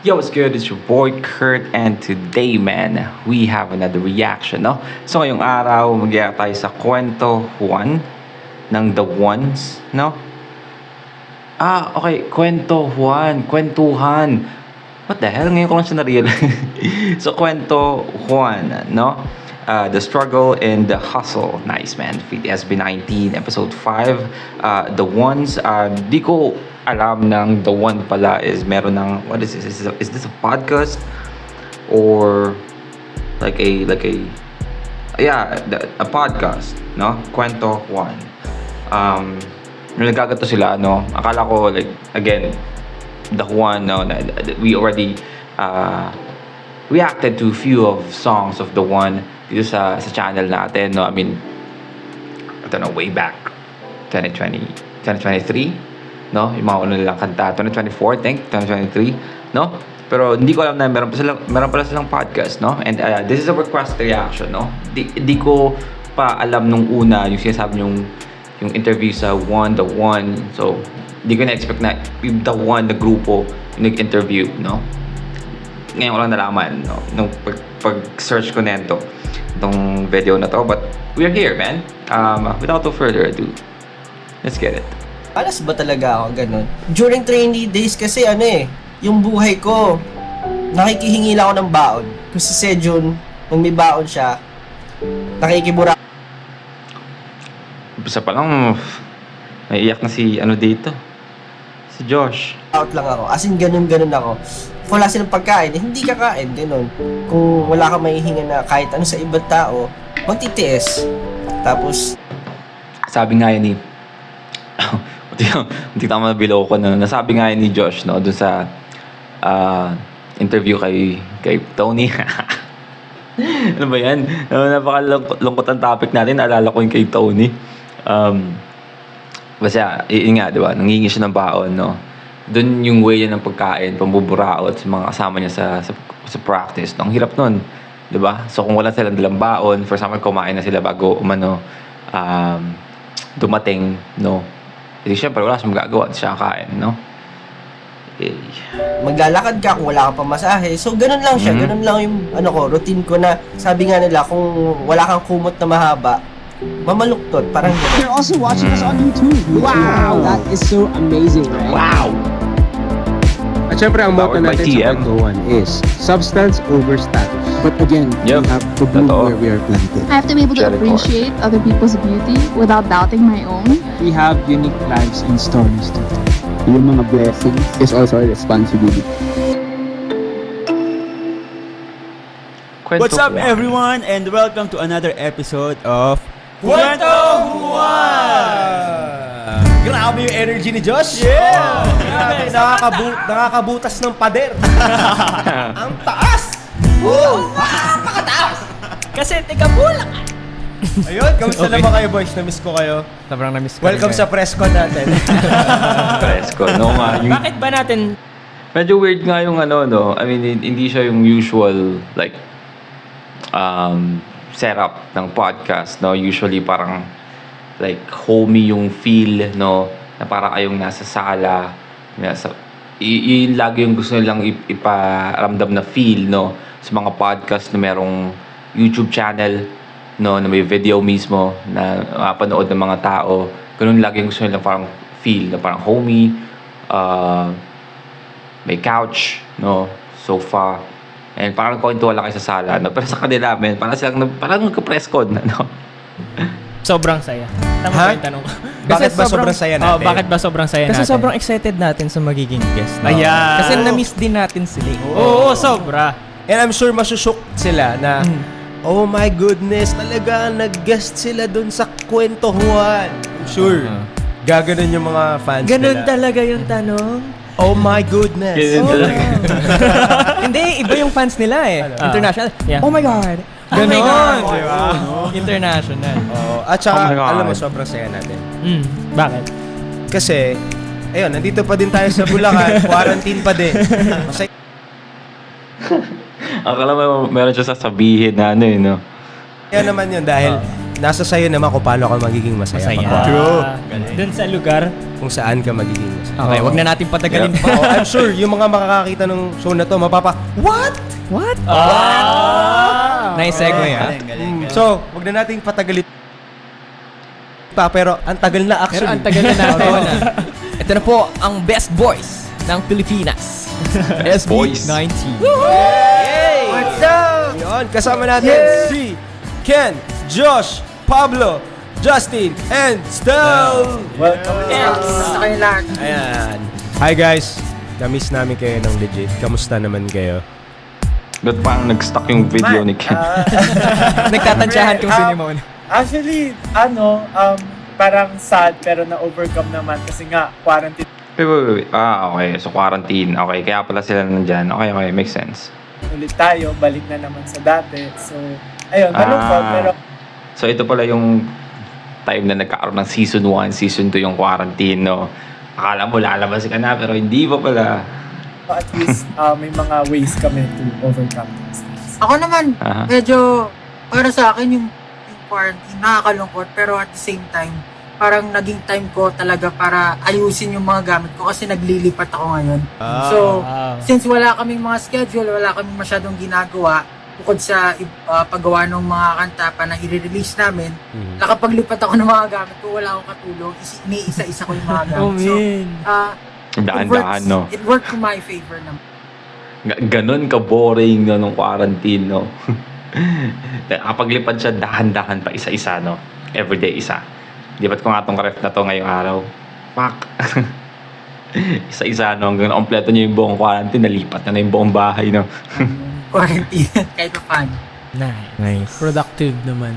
Yo, what's good? It's your boy Kurt, and today, man, we have another reaction, no? So, ngayong araw, mag-react tayo sa Kwento Juan ng The Ones, no? Okay, Kwento Juan, Kwentuhan. What the hell? Ngayon ko lang siya na-realize. So, Kwento Juan, no? The Struggle and the Hustle. Nice, man. SB19, Episode 5. The Ones, di ko alam ng The One pala is meron ng, what is this? Is this a podcast? Or like a podcast, no? Kwento Juan. Nagkagato sila, no? Akala ko, like, again, The Juan, no? We already reacted to a few of songs of The One dito sa channel natin, no? I mean, I don't know, way back 2023, no? Yung mga nilang kanta 2024, I think 2023, no? Pero hindi ko alam na meron pala silang podcast, no? And this is a request reaction, no? Di ko pa alam nung una yung sinasabi yung interview sa The One. So, di ko na-expect na The One, the grupo, yung nag-interview, no? Ngayon ko lang nalaman, no? Nung pag-search ko nito, itong video na to. But we're here, man. Without no further ado, let's get it. Alas ba talaga ako ganun? During trainee days kasi yung buhay ko, nakikihingi lang ako ng baon. Kasi si Sejun, nung may baon siya, nakikibura. Isa pa lang, naiiyak na si dito. Si Josh. Out lang ako. As in, ganun ako. Kung wala silang pagkain, hindi kakain, ganun. Kung wala kang mahihinga na kahit ano sa ibang tao, magtitiis. Tapos, sabi nga yan ni hindi tama na below ko na nasabi nga yan ni Josh, no, doon sa interview kay Tony. Ano ba yan? Napakalungkot ang topic natin. Naalala ko yung kay Tony. Basta, yun nga, di ba? Nangingi siya ng baon, no? Doon yung way ng pagkain, pambuburaot sa mga kasama niya sa practice. No? Ang hirap nun, di ba? So, kung wala silang dalang baon, for example, kumain na sila bago dumating, no? Hindi syempre, wala siyang magagawa at siya kain, no? maglalakad ka kung wala kang pamasahe. So, ganun lang siya. Ganun lang yung routine ko na sabi nga nila, kung wala kang kumot na mahaba, mamaluktot. Parang ganun. You're also watching us on YouTube. Wow! That is so amazing, right? Wow! At syempre, ang motto Powered by natin TM. sa kwentuhan is substance over status. But again, Yep. we have to bloom Totoo. where we are planted. I have to be able to Cherry appreciate other people's beauty without doubting my own. We have unique lives and stories to tell. Yung mga blessings is also a responsibility. Kwento What's up, Juan. everyone, and welcome to another episode of Kwento Juan! Grabe yung energy ni Josh. Yeah! Grabe, nakakabutas ng pader. Ang taas! Pakataas! Kasi teka mula ka! Ayun, kamusta naman kayo, boys? Na-miss ko kayo. Sobrang na-miss ko. Welcome sa press con natin. Presko, no nga. Bakit ba natin... Medyo weird nga yung no? I mean, hindi siya yung usual, like, setup ng podcast, no? Usually parang, like, homey yung feel, no? Na parang kayong nasa sala. Yun lagi yung gusto nilang iparamdam na feel, no? Sa mga podcast na merong YouTube channel, no? Na may video mismo na mapanood ng mga tao. Ganun lagi yung gusto nilang parang feel, na parang homey. May couch, no? Sofa. And parang kwentuhan lang kayo sa sala, no? Pero sa kanila, men, parang nagka-press con, no? Sobrang saya. Tama Ha? ba yung tanong ko? Bakit ba sobrang saya natin? Oh, bakit ba sobrang saya Kasi natin? sobrang excited natin sa magiging guest. No? Ayan. Kasi na-miss din natin sila. Oo, sobra. And I'm sure masushock sila na, oh my goodness, talaga nag-guest sila dun sa Kwento Juan. I'm sure. Gaganon yung mga fans Ganun nila. talaga yung tanong. Oh my goodness. Ganun talaga. Hindi, iba yung fans nila eh. International. Yeah. Oh my God. Ganon. Oh my God. Diba? International. Oh, at saka, Oh my God. alam mo, sobrang saya natin. Bakit? Kasi, ayun, nandito pa din tayo sa Bulacan, quarantine pa din. Masaya Akala mo meron siya sasabihin na no? naman yun dahil nasa sayo naman kung paano ka magiging masaya. Masaya. True. Doon sa lugar kung saan ka magiging masaya. Okay, wag na natin patagalin pa. Oh, I'm sure yung mga makakakita ng show na to, what? What? Nice segue, ha? So, wag na nating patagalin pa, pero ang tagal na actually. Pero ang tagal na natin. Ito na po ang best boys ng Pilipinas. Boys. 90. What's up? Yun, kasama natin si Ken, Josh, Pablo, Justin, and Stel. Welcome. Sa kayo lahat. Ayan. Hi guys. Na-miss namin kayo ng legit. Kamusta naman kayo? Ba't parang nag-stuck yung video ni Ken? Nagtatansyahan kung sino yung mauna. Actually, parang sad pero na-overcome naman kasi nga, quarantine Wait. Okay. So, quarantine. Okay, kaya pala sila nandyan. Okay. Makes sense. ulit tayo, balik na naman sa dati. So, ayun, malungkot pero... So, ito pala yung time na nagkaroon ng season 1, season 2 yung quarantine, no? Akala mo lalabas ka na, pero hindi pa pala. At least, may mga ways kami to overcome these things. Ako naman, medyo, para sa akin, yung quarantine, nakakalungkot, pero at the same time, parang naging time ko talaga para ayusin yung mga gamit ko kasi naglilipat ako ngayon. So, since wala kaming mga schedule, wala kaming masyadong ginagawa, bukod sa paggawa ng mga kanta pa na i-release namin, nakapaglipat ako ng mga gamit ko, wala akong katulong, iniisa-isa ko yung mga gamit. So, dahan-dahan, no? It worked to my favor naman. Ganon ka-boring no, nung quarantine, no? Nakapaglipad siya dahan-dahan pa isa-isa, no? Everyday isa. Lipat ko nga tong ref na to ngayong araw. Fuck! Isa-isa, no? Hanggang na-kompleto niyo yung buong quarantine, nalipat na yung buong bahay, no? Quarantine, kahit pa paano. Nice. Productive naman.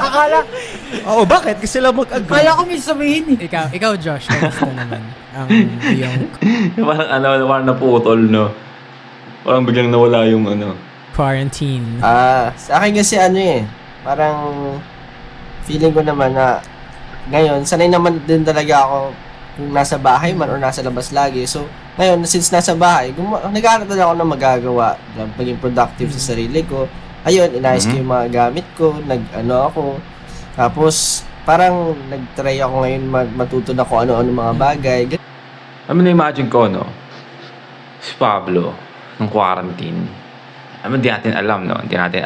Akala, bakit? Kasi lang mag-agree. akala ko may sabihin eh. Ikaw Josh, kamusta naman? Ang iyong parang naputol, no? Parang biglang nawala yung quarantine. Sa akin kasi parang feeling ko naman na ngayon, sanay naman din talaga ako kung nasa bahay man o nasa labas lagi. So, ngayon, since nasa bahay, nag-aaral ako ng magagawa, maging productive sa sarili ko. Ayun, inayos ko yung mga gamit ko, ako. Tapos, parang nag-try ako ngayon matuto na kung ano-ano mga bagay. Na-imagine ko, no? Si Pablo, nung quarantine. Hindi natin alam, no? Hindi natin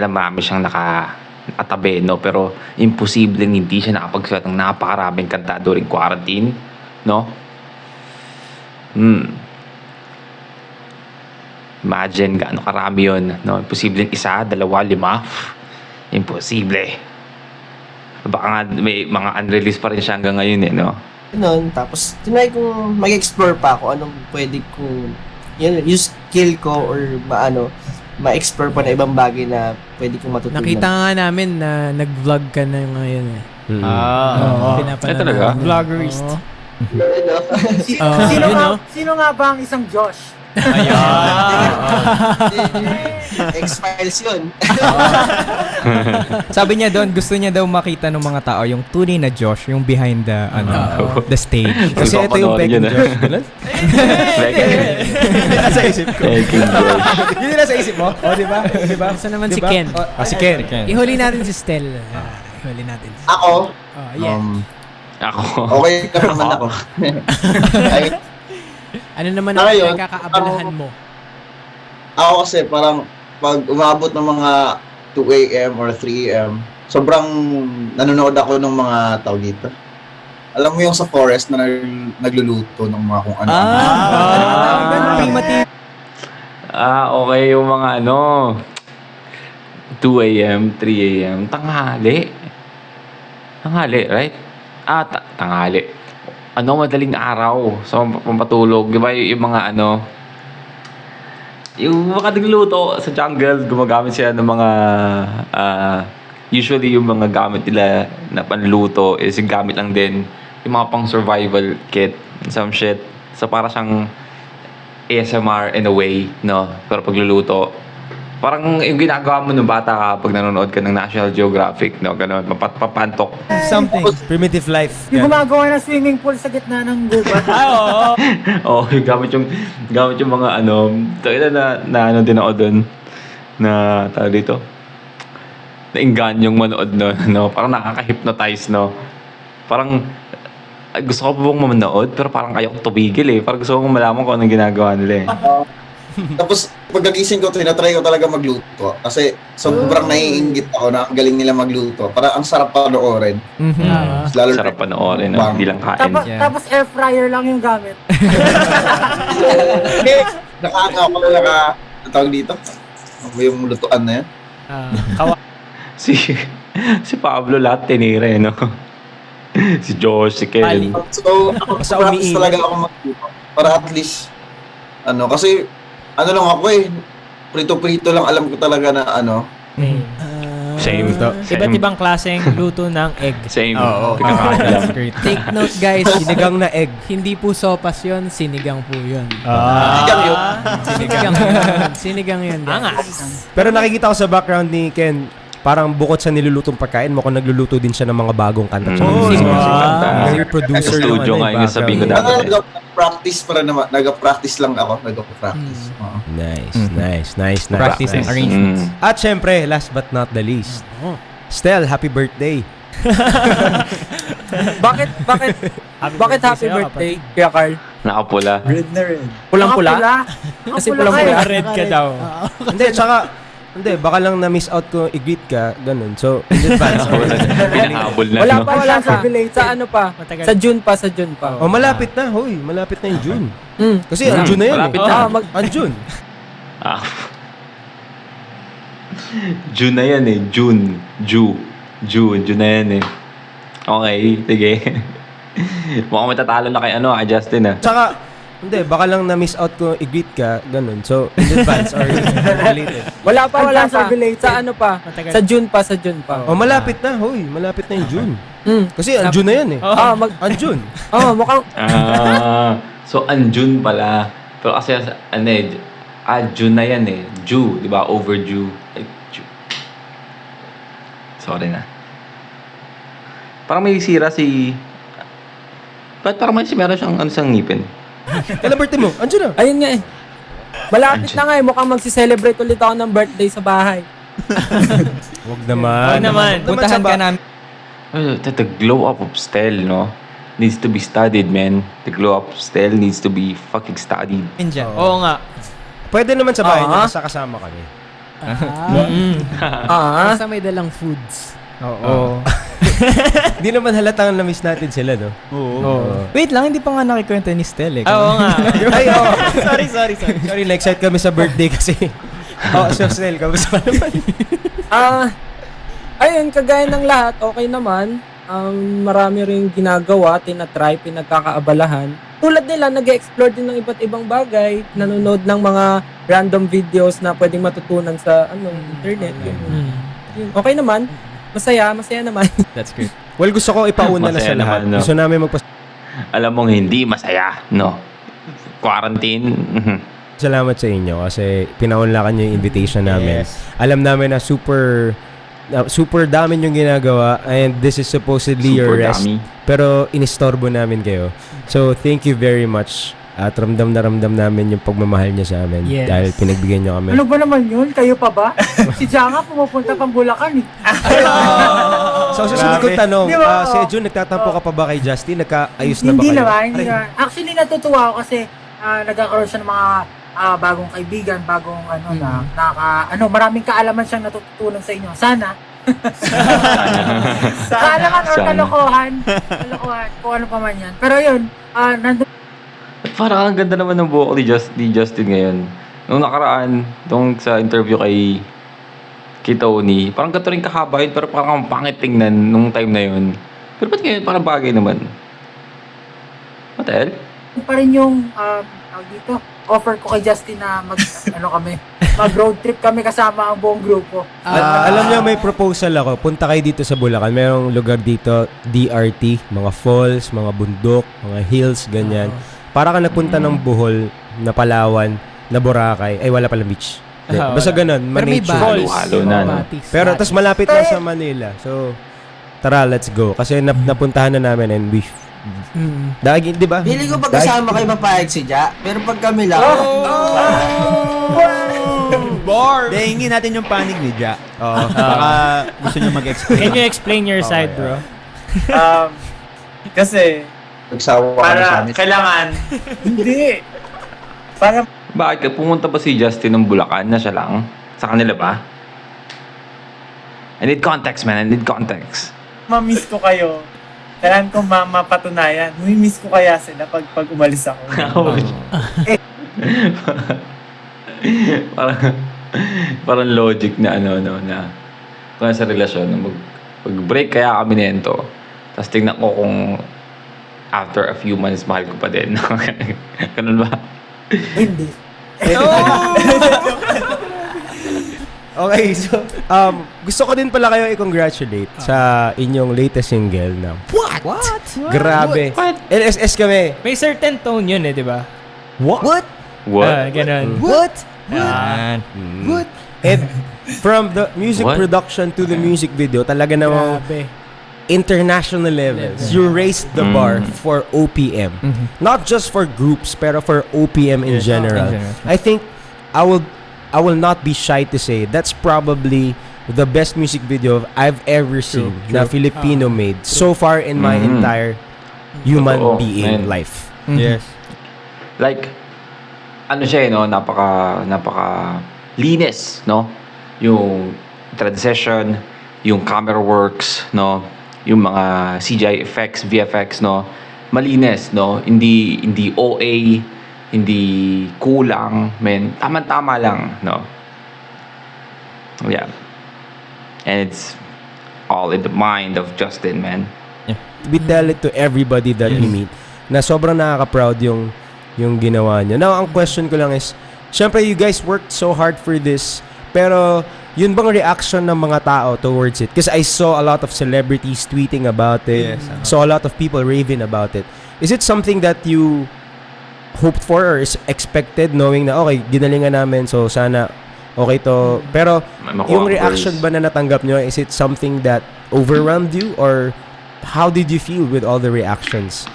alam, marami siyang nakatabi, no? Pero, imposibleng hindi siya nakapagsulat ng napakaraming kanta during quarantine, no? Imagine gaano karami yun, no? Imposibleng 1, 2, 5. Imposible. Baka nga may mga unreleased pa rin siya hanggang ngayon, no? Ganun, tapos tinry kong mag-explore pa kung anong pwede kong yung skill ko or ma-explore pa na ibang bagay na pwede kong matutunan. Nakita nga namin na nag-vlog ka na ngayon eh. Pinapanood talaga? namin. Vloggerist. Sino nga ba ang isang Josh? X-Files yun. Sabi niya doon, gusto niya daw makita ng mga tao yung tunay na Josh, yung behind the stage. Kasi ito yung Peking Josh. Ganun? Hindi nasa isip ko. Yun yung nasa isip mo? Diba? Gusto naman si Ken. Si Ken. Ihuli natin si Stel. Ihuli natin. Ako? Yeah. Ako. Okay ka naman ako. Ano naman ang Ngayon, pinagkakaabalahan mo? Ako kasi parang pag umabot ng mga 2 a.m. or 3 a.m., sobrang nanonood ako ng mga tao dito. Alam mo yung sa forest na nagluluto ng mga kung ano. Okay yung mga 2 a.m., 3 a.m., tanghali, right? Tanghali. Madaling araw. So, pampatulog. Di ba yung mga yung mga nagluto sa jungle, gumagamit sila ng mga usually yung mga gamit nila na panluto is yung gamit lang din yung mga pang survival kit, some shit. So, para siyang ASMR in a way, no? Pero pagluluto, parang yung ginagawa mo nung bata ka pag nanonood ka ng National Geographic, no? Ganun, papantok. Something. Primitive life. Yung gumagawa ng swimming pool sa gitna ng gubat. Oo. Yung gamit yung mga tayo na din ako doon na tawag dito. naingganyong manood no? Parang nakaka-hypnotize, no? Parang gusto ko pa bang manood pero parang ayaw ko tumigil eh. Parang gusto ko malaman kung anong ginagawa nila eh. Tapos pagkagising ko, tinatry ko talaga magluto. Kasi sobrang naiinggit ako na ang galing nila magluto. Parang ang sarap panoorin. Lalo Sarap panoorin, no? Hindi lang kain. Tapos air fryer lang yung gamit. Tawag dito. Ano yung lutuan na yan? Si Pablo lahat tinira eh, no? Si Josh, si Ken. So, ako practice talaga ako magluto. Para at least, kasi, lang ako eh. Prito-prito lang alam ko talaga na Same. Iba't ibang klaseng luto ng egg. Same. Oo. Take note guys, sinigang na egg. Hindi po sopas yun, sinigang po yun. Sinigang yun. Angas. Pero nakikita ko sa background ni Ken, parang bukod sa nilulutong pagkain, mukhang nagluluto din siya ng mga bagong kanta. Very producer yung studio nga yung sabihin ko dati. Nag-practice lang ako. Nag-practice. Nice. Practicing arrangements. At syempre, last but not the least, Stel, happy birthday. Bakit happy birthday, Kuya Carl? Nakapula. Red na red. Pulang-pula? Kasi pulang-pula. Red ka daw. Hindi, baka lang na-miss out ko i-greet ka, ganun. So, in advance. Pinahabol na. Wala sa ano pa? Sa June pa. Malapit na, hoy. Malapit na yung June. Kasi ang June na yan. Malapit na. Ang June. June na yan eh. June na yan eh. Okay, sige. Mukhang matatalo na kay Justin ah. Tsaka, hindi, baka lang na-miss out ko i-greet ka, ganun. So, in advance or related. Wala sa ano pa? Sa June pa. Malapit na, hoy. Malapit na yung June. Kasi ang June na yan eh. Ang June. Mukhang... So, ang June pala. Pero kasi, June na yan eh. Jew, di ba? Overdue. Jew. Sorry na. Parang may sira si... Ba't parang meron siyang ngipin? Kailan birthday mo? Andiyan na. Ayun nga eh. Malapit na nga eh. Mukhang magsi-celebrate ulit ako ng birthday sa bahay. Huwag naman. Puntahan ka namin. The glow up of Stel, no? Needs to be studied, man. The glow up of Stel needs to be fucking studied. Oo nga. Pwede naman sa bahay niya, kasama kami. Basta may dalang foods. Oo. Di naman halatang na-miss natin sila, no? Oo. Wait lang, hindi pa nga nakikwento ni Stel eh. Oo nga. Ay, Sorry. Sorry, na-excite kami sa birthday kasi. So Stel, kamusta naman? Ayun, kagaya ng lahat, okay naman. Marami rin ginagawa, tinatry, pinagkakaabalahan. Tulad nila, nag-explore din ng iba't ibang bagay, nanonood ng mga random videos na pwedeng matutunan sa internet. Okay naman. Masaya naman. That's great. Well, gusto ko ipauna na sa lahat. Naman, no? Gusto namin Alam mong hindi masaya, no? Quarantine. Salamat sa inyo kasi pinaunlakan niyo yung invitation namin. Alam namin na super dami yung ginagawa and this is supposedly your rest. Dami. Pero inistorbo namin kayo. So, thank you very much. At ramdam namin yung pagmamahal niyo sa amin dahil pinagbigyan niyo kami. Ano ba naman yun? Kayo pa ba? Si Janga pumupunta pang Bulacan eh. So, susunod kong tanong, si June, nagtatampo ka pa ba kay Justin? Nagkaayos na ba kayo? Hindi naman. Actually, natutuwa ako kasi nagkakaroon siya ng mga bagong kaibigan, bagong maraming kaalaman siyang natututunan sa inyo. Sana. Kaalaman or kalokohan. Kung ano pa man yan. Pero yun, nandun. Parang ang ganda naman ng buhok ni Justin ngayon. Nung nakaraan, sa interview kay Tony, parang gato rin kahaba yun, pero parang ang pangit tingnan nung time na yun. Pero ba't ngayon parang bagay naman? Matel? Pa rin yung, offer ko kay Justin na mag-road trip kami kasama ang buong grupo. Alam niyo, may proposal ako. Punta kayo dito sa Bulacan. Merong lugar dito, DRT, mga falls, mga bundok, mga hills, ganyan. Para ka nagpunta ng Bohol, na Palawan, na Boracay. Ay, wala palang beach. Basta ganun, nature. Halo na. Pero tas malapit na sa Manila. So, tara, let's go. Kasi napuntahan na namin and we... di ba? Pili ko pagkasama kayo mapayag si Ja, pero pag kami lang... Score! Hingin natin yung panig ni Ja. Oo. Baka gusto niyo mag-explain. Can you explain your side, bro? Kasi, Nagsawa ka na sa para amin. kailangan, hindi. Para Bakit ka pumunta pa si Justin ng Bulacan na siya lang? Sa kanila ba? I need context, man. I need context. ma-miss ko kayo. Kailangan ko mapatunayan. Nami-miss ko kaya sila pag umalis ako. parang logic na na kung sa relasyon na mag-break kaya kami nito. Tapos tingnan ko kung after a few months mahal ko pa din. Ganun ba? Hindi. Okay, so gusto ko din pala kayo i-congratulate sa inyong latest single na What? grabe. What? LSS kami. May certain tone yun eh, di ba? What? Ganun. What? What? And from the music What? production to the music video, talaga namang Grabe. international levels. You raised the bar for OPM. Not just for groups, pero for OPM in general. in general. I think I will not be shy to say that's probably the best music video I've ever seen na Filipino made so far in my entire human Totoo, being man. life. Yes. Like, ano siya no? Napaka linis, no? Yung transition, yung camera works, no? Yung mga CGI effects, VFX, no? Malinis, no? Hindi OA, hindi kulang, men. Tama-tama lang, no? Yeah. And it's all in the mind of Justin, man. We tell it to everybody that we meet na sobrang nakaka-proud yung ginawa niya. Now, ang question ko lang is, syempre you guys worked so hard for this, pero yun bang reaction ng mga tao towards it? Because I saw a lot of celebrities tweeting about it. Saw a lot of people raving about it. Is it something that you hoped for or is expected knowing na okay, ginalingan namin so sana okay to. Pero yung reaction ba na natanggap nyo, is it something that overwhelmed you or how did you feel with all the reactions?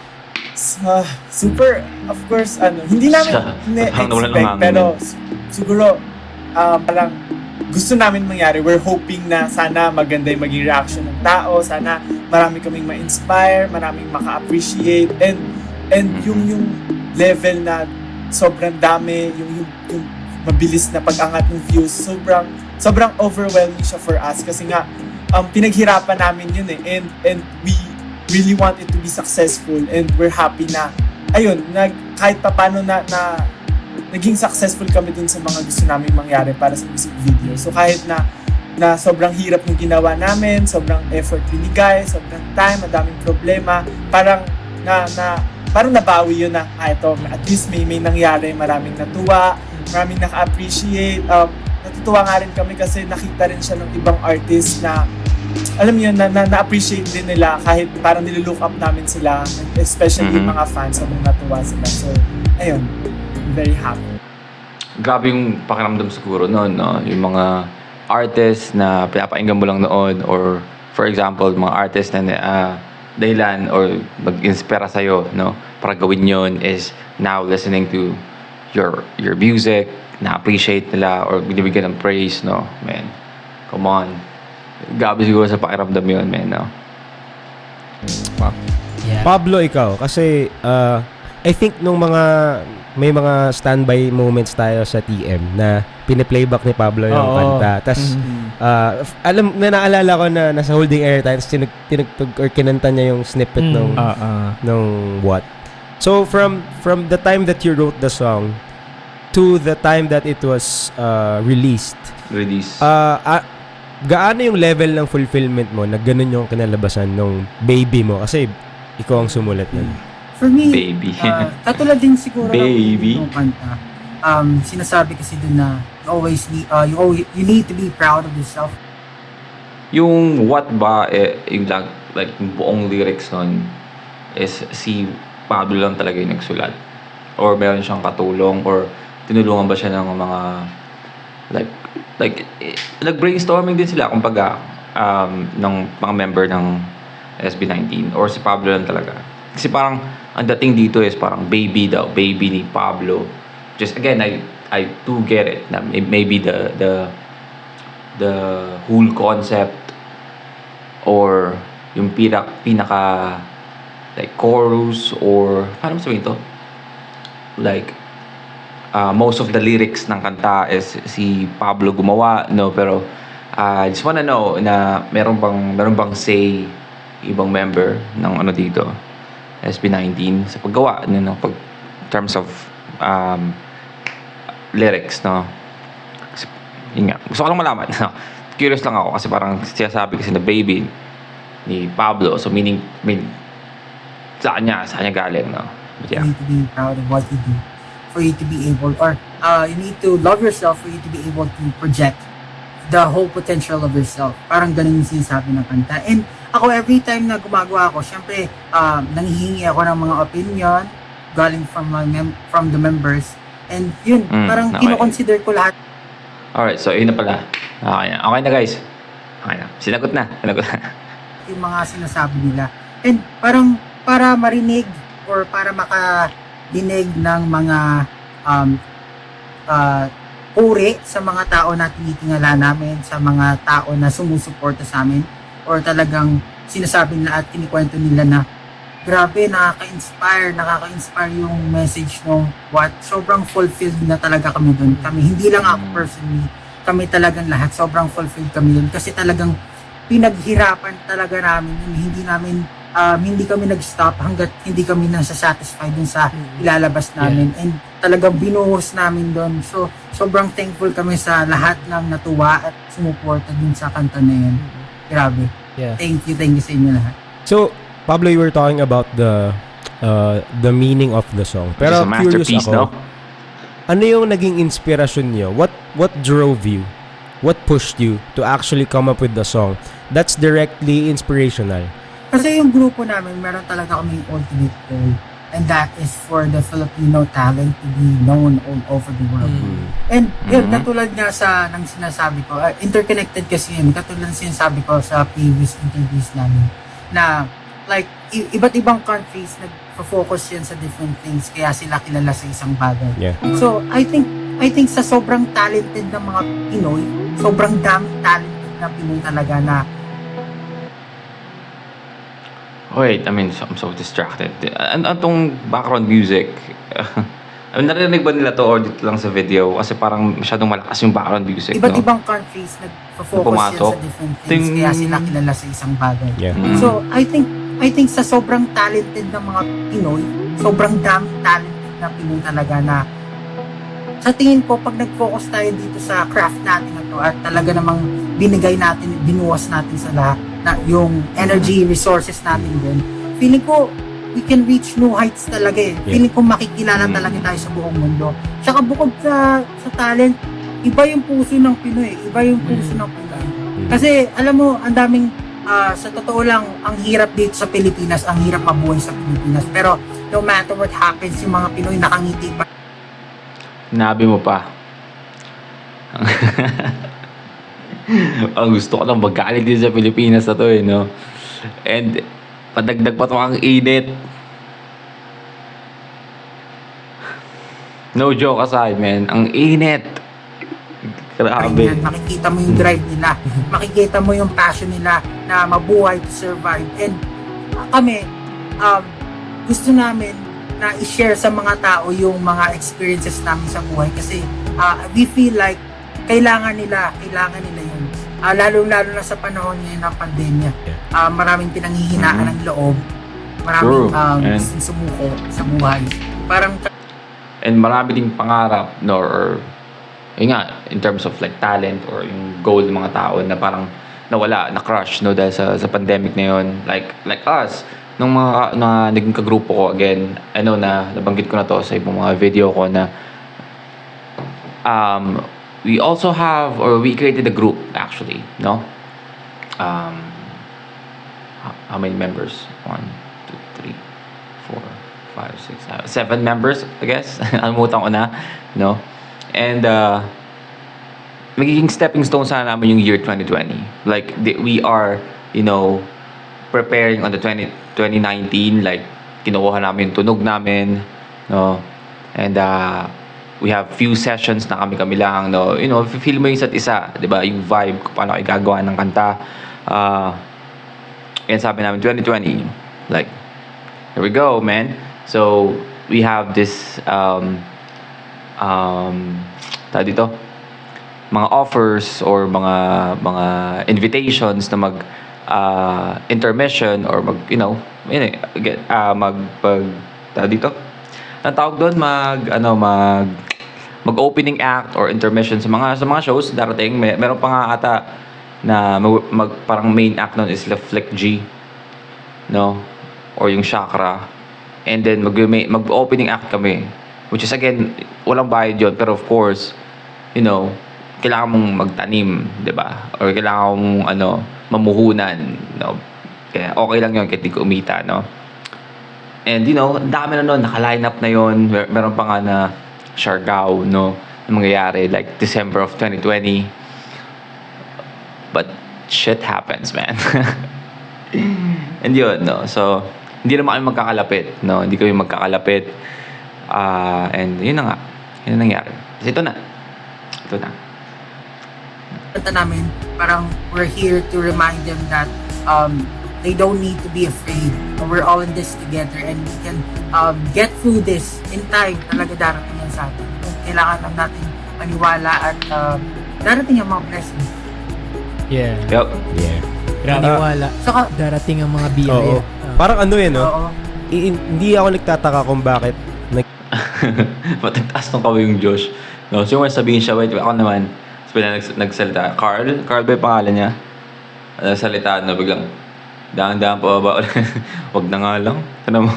Super, of course, hindi namin expect, pero siguro, parang gusto namin mangyari. We're hoping na sana maganda yung maging reaction ng tao, sana marami kaming ma-inspire, maraming maka-appreciate, and yung level na sobrang dami, yung mabilis na pag-angat ng views, sobrang overwhelming siya for us kasi nga pinaghirapan namin yun eh, and we really want it to be successful, and we're happy na ayun, kahit paano na naging successful kami dun sa mga gusto namin mangyari para sa music video. So kahit na sobrang hirap ng ginawa namin, sobrang effort binigay, sobrang time, madaming problema, parang nabawi yun na ito, at least may nangyari, maraming natuwa, maraming naka-appreciate. Natutuwa nga rin kami kasi nakita rin siya ng ibang artist na alam niyo na-appreciate din nila kahit parang nililook up namin sila, especially yung mga fans, sobrang natuwa sila. So ayun, I'm very happy. Grabe yung pakiramdam siguro noon, no? Yung mga artists na pinapakinggan mo lang noon, or for example, mga artists na dahilan or mag-inspira sa'yo, no? Para gawin yun is now listening to your music, na-appreciate nila or binibigyan ng praise, no? Man, come on. Grabe siguro sa pakiramdam yun, man, no? Yeah. Pablo, ikaw, kasi I think nung may mga standby moments tayo sa TM na pini-playback ni Pablo yung kanta. Tapos, naalala ko na nasa holding area tayo, tapos tinugtog or kinanta niya yung snippet nung what. So, from the time that you wrote the song to the time that it was released, gaano yung level ng fulfillment mo na ganun yung kinalabasan ng baby mo? Kasi ikaw ang sumulat nun. For me, baby. katulad din siguro baby. ng kanta. Sinasabi kasi dun na you need to be proud of yourself. Yung what ba, yung like yung buong lyrics nun is si Pablo lang talaga yung nagsulat? Or meron siyang katulong? Or tinulungan ba siya ng mga like nag-brainstorming din sila kumbaga ng mga member ng SB19? Or si Pablo lang talaga? Kasi parang ang dating dito is parang baby ni Pablo. Just again, I do get it na maybe the whole concept or yung pinaka like chorus or paano mo sabihin to? Like most of the lyrics ng kanta is si Pablo gumawa, no? Pero I just wanna know na meron bang say ibang member ng ano dito SB19 sa paggawa no pag terms of lyrics, no? Kasi, yun nga, gusto ko lang malaman, no? Curious lang ako kasi parang sinasabi kasi na baby ni Pablo, so meaning sa kanya galing, no? But yeah. You need to be proud of what you do for you to be able, or you need to love yourself for you to be able to project the whole potential of yourself. Parang ganun yung sinasabi ng kanta. And ako, every time na gumagawa ako, syempre, nanghihingi ako ng mga opinion galing from the members. And yun, parang okay. kino-consider ko lahat. Alright, so yun na pala. Okay na guys. Okay na. Sinagot na. Yung mga sinasabi nila. And parang para marinig or para makadinig ng mga puri sa mga tao na tinitingala namin, sa mga tao na sumusuporta sa amin, or talagang sinasabi nila at kinikwento nila na grabe, nakaka-inspire yung message nung what, sobrang fulfilled na talaga kami dun. Kami, hindi lang ako personally, kami talagang lahat, sobrang fulfilled kami dun. Kasi talagang pinaghirapan talaga namin yun. Hindi kami nag-stop hanggat hindi kami nasa-satisfied dun sa ilalabas namin. And talagang binuhos namin dun. So, sobrang thankful kami sa lahat ng natuwa at sumuporta dun sa kanta na yun. Grabe. Yeah. Thank you sa inyo lahat. So, Pablo, you were talking about the meaning of the song. Pero It's a curious masterpiece, ako, no? ano yung naging inspirasyon niyo? What drove you? What pushed you to actually come up with the song that's directly inspirational? Kasi yung grupo namin, meron talaga kaming ultimate goal. And that is for the Filipino talent to be known all over the world. And yun, katulad nga nang sinasabi ko, interconnected kasi yun, katulad sinasabi ko sa previous interviews namin, na like, iba't ibang countries nag-focus yan sa different things, kaya sila kilala sa isang bagay. Yeah. So, I think sa sobrang talented ng mga Pinoy, sobrang daming talented na Pinoy talaga na Wait, I mean, I'm so distracted. Anong background music? Narinig ba nila to or dito lang sa video? Kasi parang masyadong malakas yung background music, iba't no? ibang countries nag-focus yan Pumasok. sa different things, kaya sila kilala sa isang bagay. Yeah. So, I think sa sobrang talented ng mga Pinoy, sobrang daming talented na Pinoy talaga na sa tingin ko, pag nag-focus tayo dito sa craft natin na to at talaga namang binuwas natin sa lahat na yung energy, resources natin din, feeling ko, we can reach new heights talaga eh. Yeah. Feeling ko makikilala talaga tayo sa buong mundo. Tsaka bukod sa talent, iba yung puso ng Pinoy, iba yung puso ng Pinoy. Kasi alam mo, ang daming sa totoo lang, ang hirap dito sa Pilipinas, ang hirap mabuhay sa Pilipinas. Pero no matter what happens, yung mga Pinoy nakangiti pa. Nabi mo pa. Ang gusto ko lang magalit din sa Pilipinas na to eh, no? And padagdag pa to ang init. No joke aside, man. Ang init. Grabe. Ayan, makikita mo yung drive nila, makikita mo yung passion nila na mabuhay to survive. And kami, gusto namin na i-share sa mga tao yung mga experiences namin sa buhay kasi we feel like kailangan nila yun. Lalo-lalo na sa panahon ngayon ng pandemya. Maraming pinanghihinaan ng loob. Maraming gustong sumuko sa buhay. And marami ding pangarap, no, or yun nga, in terms of like talent or yung goal ng mga tao na parang nawala, na-crush, no, dahil sa pandemic na yun. Like us, nung mga naging kagrupo ko, again, I know na nabanggit ko na to sa ibang mga video ko na we also have, or we created a group actually, no? How many members? 1, 2, 3, 4, 5, 6, 7 members, I guess. Alimutan ko na, no? And magiging stepping stone sana namin yung year 2020. Like we are, you know, preparing on the 2019, like kinukuha namin yung tunog namin, no? And we have few sessions na kami lang, no? You know, feel mo yung isa't isa, di ba? Yung vibe, kung paano kayo gagawa ng kanta. Yan sabi namin, 2020, like, here we go, man. So, we have this, tawag dito, mga offers or mga invitations na mag intermission or mag, you know, tawag dito, ang tawag doon, mag opening act or intermission sa mga shows darating. Meron pa nga ata na parang main act nun is the Flick G, no, or yung Chakra, and then mag opening act kami, which is again walang bayad yun, pero of course, you know, kailangan mong magtanim, di ba, or kailangan mong mamuhunan, no? Kaya okay lang yun kahit di ko umita, no? And you know, ang dami na nun, naka-line up na yun. Meron pa nga na Siargao, no, na mangyayari like December of 2020. But shit happens, man. And yun, no, so hindi naman kami magkakalapit, no, hindi kami magkakalapit. And yun na nga, yun na nangyari. Kasi ito na. Kanta namin, parang we're here to remind them that they don't need to be afraid. We're all in this together and we can get through this in time. Talaga darating yan sa atin. Kailangan lang natin maniwala at darating ang mga blessings. Yeah. Yep. Yeah. Maniwala. Saka, Darating ang mga biro. Oo. Parang no? oo. Hindi ako nagtataka kung bakit Matagtaas ng kaway yung Josh. No, so yung sabihin siya, wait, ako naman, nagsalita. Carl ba yung pangalan niya? Nagsalita na biglang, daan-daan pa ba? Wag na nga lang. Tanong mo.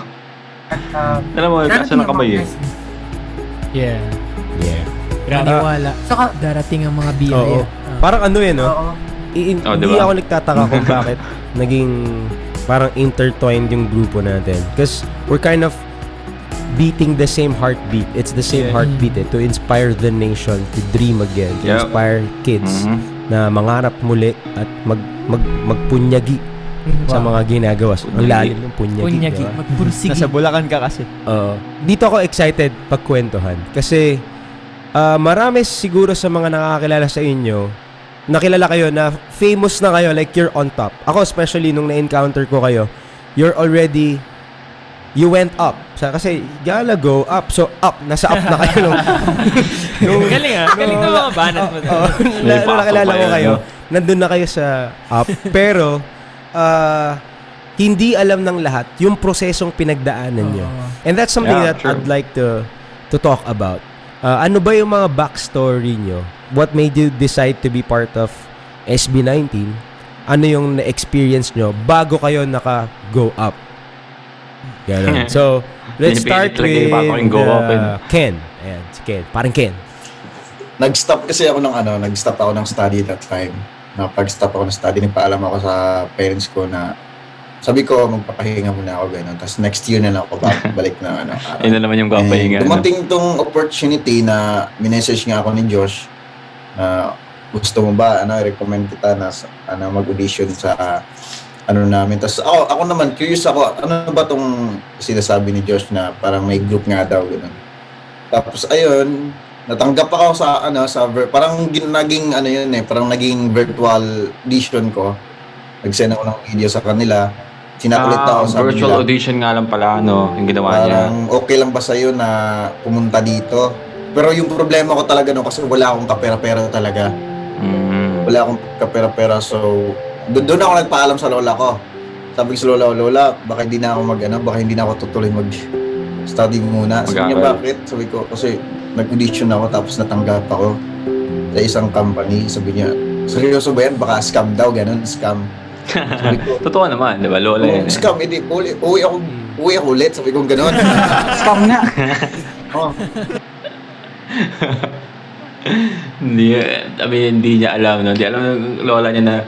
Nasa ng kamay eh. Yeah. Yeah. Maniwala. Saka, Darating ang mga biro. Oo. Parang no? oo. Hindi diba? ako nagtataka kung bakit naging parang intertwined yung grupo natin. Because we're kind of beating the same heartbeat. It's the same heartbeat to inspire the nation to dream again, to inspire kids na mangarap muli at magpunyagi sa mga ginagawa. Ang lalim ng punyagi. Diba? Magpursigi. Nasa Bulacan ka kasi. Dito ako excited pagkwentuhan kasi marami siguro sa mga nakakakilala sa inyo, nakilala kayo na famous na kayo, like you're on top. Ako especially nung na-encounter ko kayo, you went up. Kasi gala go up. So up, nasa up na kayo. Galing galing na mga banat mo. Nung nakilala ko kayo, nandun na kayo sa up. Pero hindi alam ng lahat yung prosesong pinagdaanan nyo. And that's something that I'd like to talk about. Ano ba yung mga backstory nyo? What made you decide to be part of SB19? Ano yung na-experience nyo bago kayo naka-go up? Ganun. So, let's start with Ken. Ayan, si Ken. Parang Ken. Nag-stop ako ng study that time. Pag-stop ako ng study, nagpaalam ako sa parents ko na sabi ko, magpapahinga muna ako, gano'n. Tapos next year na lang ako balik na araw. Yun na naman yung papahinga. Dumating tong opportunity na minessage nga ako ni Josh na gusto mo ba, recommend kita na mag-audition sa namin. Tapos ako naman, curious ako, ano ba tong sinasabi ni Josh na parang may group nga daw, gano'n. Tapos ayun, natanggap ako parang naging virtual audition ko. Nag-send ako ng video sa kanila. Sinakulit ako sa virtual audition nga lang pala, yung ginawa niya. Parang okay lang ba sa'yo na pumunta dito? Pero yung problema ko talaga kasi wala akong kapera-pera talaga. Wala akong kapera-pera, so doon ako nagpaalam sa lola ko. Sabi ko sa lola, baka hindi na ako tutuloy mag-study muna. Sabi niya, bakit? Sabi ko, kasi nag-audition ako tapos natanggap ako sa isang company. Sabi niya, seryoso ba yan? Baka scam daw, ganun, scam. Totoo naman, di ba? Lola yan. Scam, hindi. Uwi ako ulit. Sabi ko gano'n. Scam nga. Hindi niya alam, no? Hindi alam ng lola niya na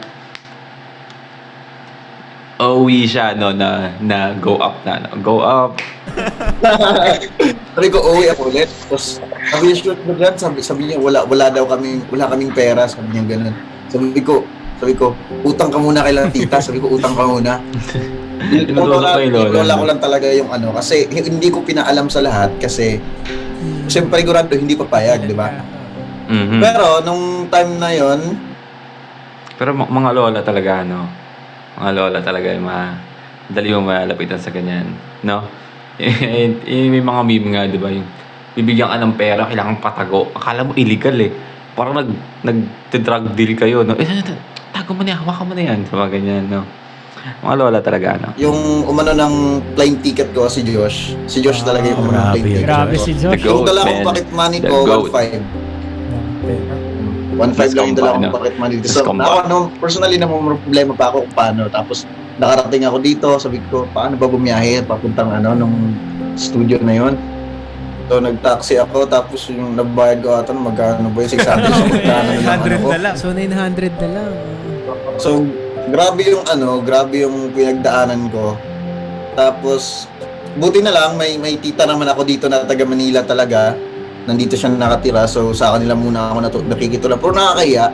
uwi siya, no? Na go up na. No? Go up. Sabi ko, uwi ako ulit. Tapos, sabi niya, wala kaming pera. Sabi niya gano'n. Sabi ko, utang ka muna kay tita. Sabi ko, utang ka muna. Lola ko lang talaga yung kasi hindi ko pinaalam sa lahat kasi Siyempre, sigurado, hindi papayag, di ba? Mhm. Pero, nung time na yon, Pero mga lola talaga, no? Mga lola talaga yung dali mo malapitan sa ganyan, no? May mga meme nga, di ba? Yung bibigyan ka ng pera, kailangan patago. Akala mo illegal eh. Parang nag-drug deal kayo, no? Tago mo na yan, hawakan mo na yan. Sa mga ganyan, no? Mga lola talaga, no? yung umano ng plane ticket ko, si Josh. Si Josh talaga yung umano ng plane ticket. Grabe si The Josh. goat, Yung dala man. kong pocket money The ko, goat. 1.5. 1.5 lang yung dala kong pocket money. So, Discompa. ako, personally, namang problema pa ako kung paano. Tapos, nakarating ako dito, sabi ko, paano ba bumiyahe papuntang nung studio na yon. So, nag-taxi ako, tapos yung nabayad ko ata, magkano ba yung 600? So, magkano na lang ako. So 900 na lang. So, grabe yung pinagdaanan ko. Tapos, buti na lang, may tita naman ako dito na taga Manila talaga. Nandito siya nakatira, so sa kanila muna ako nakikitulong. Pero nakakahiya.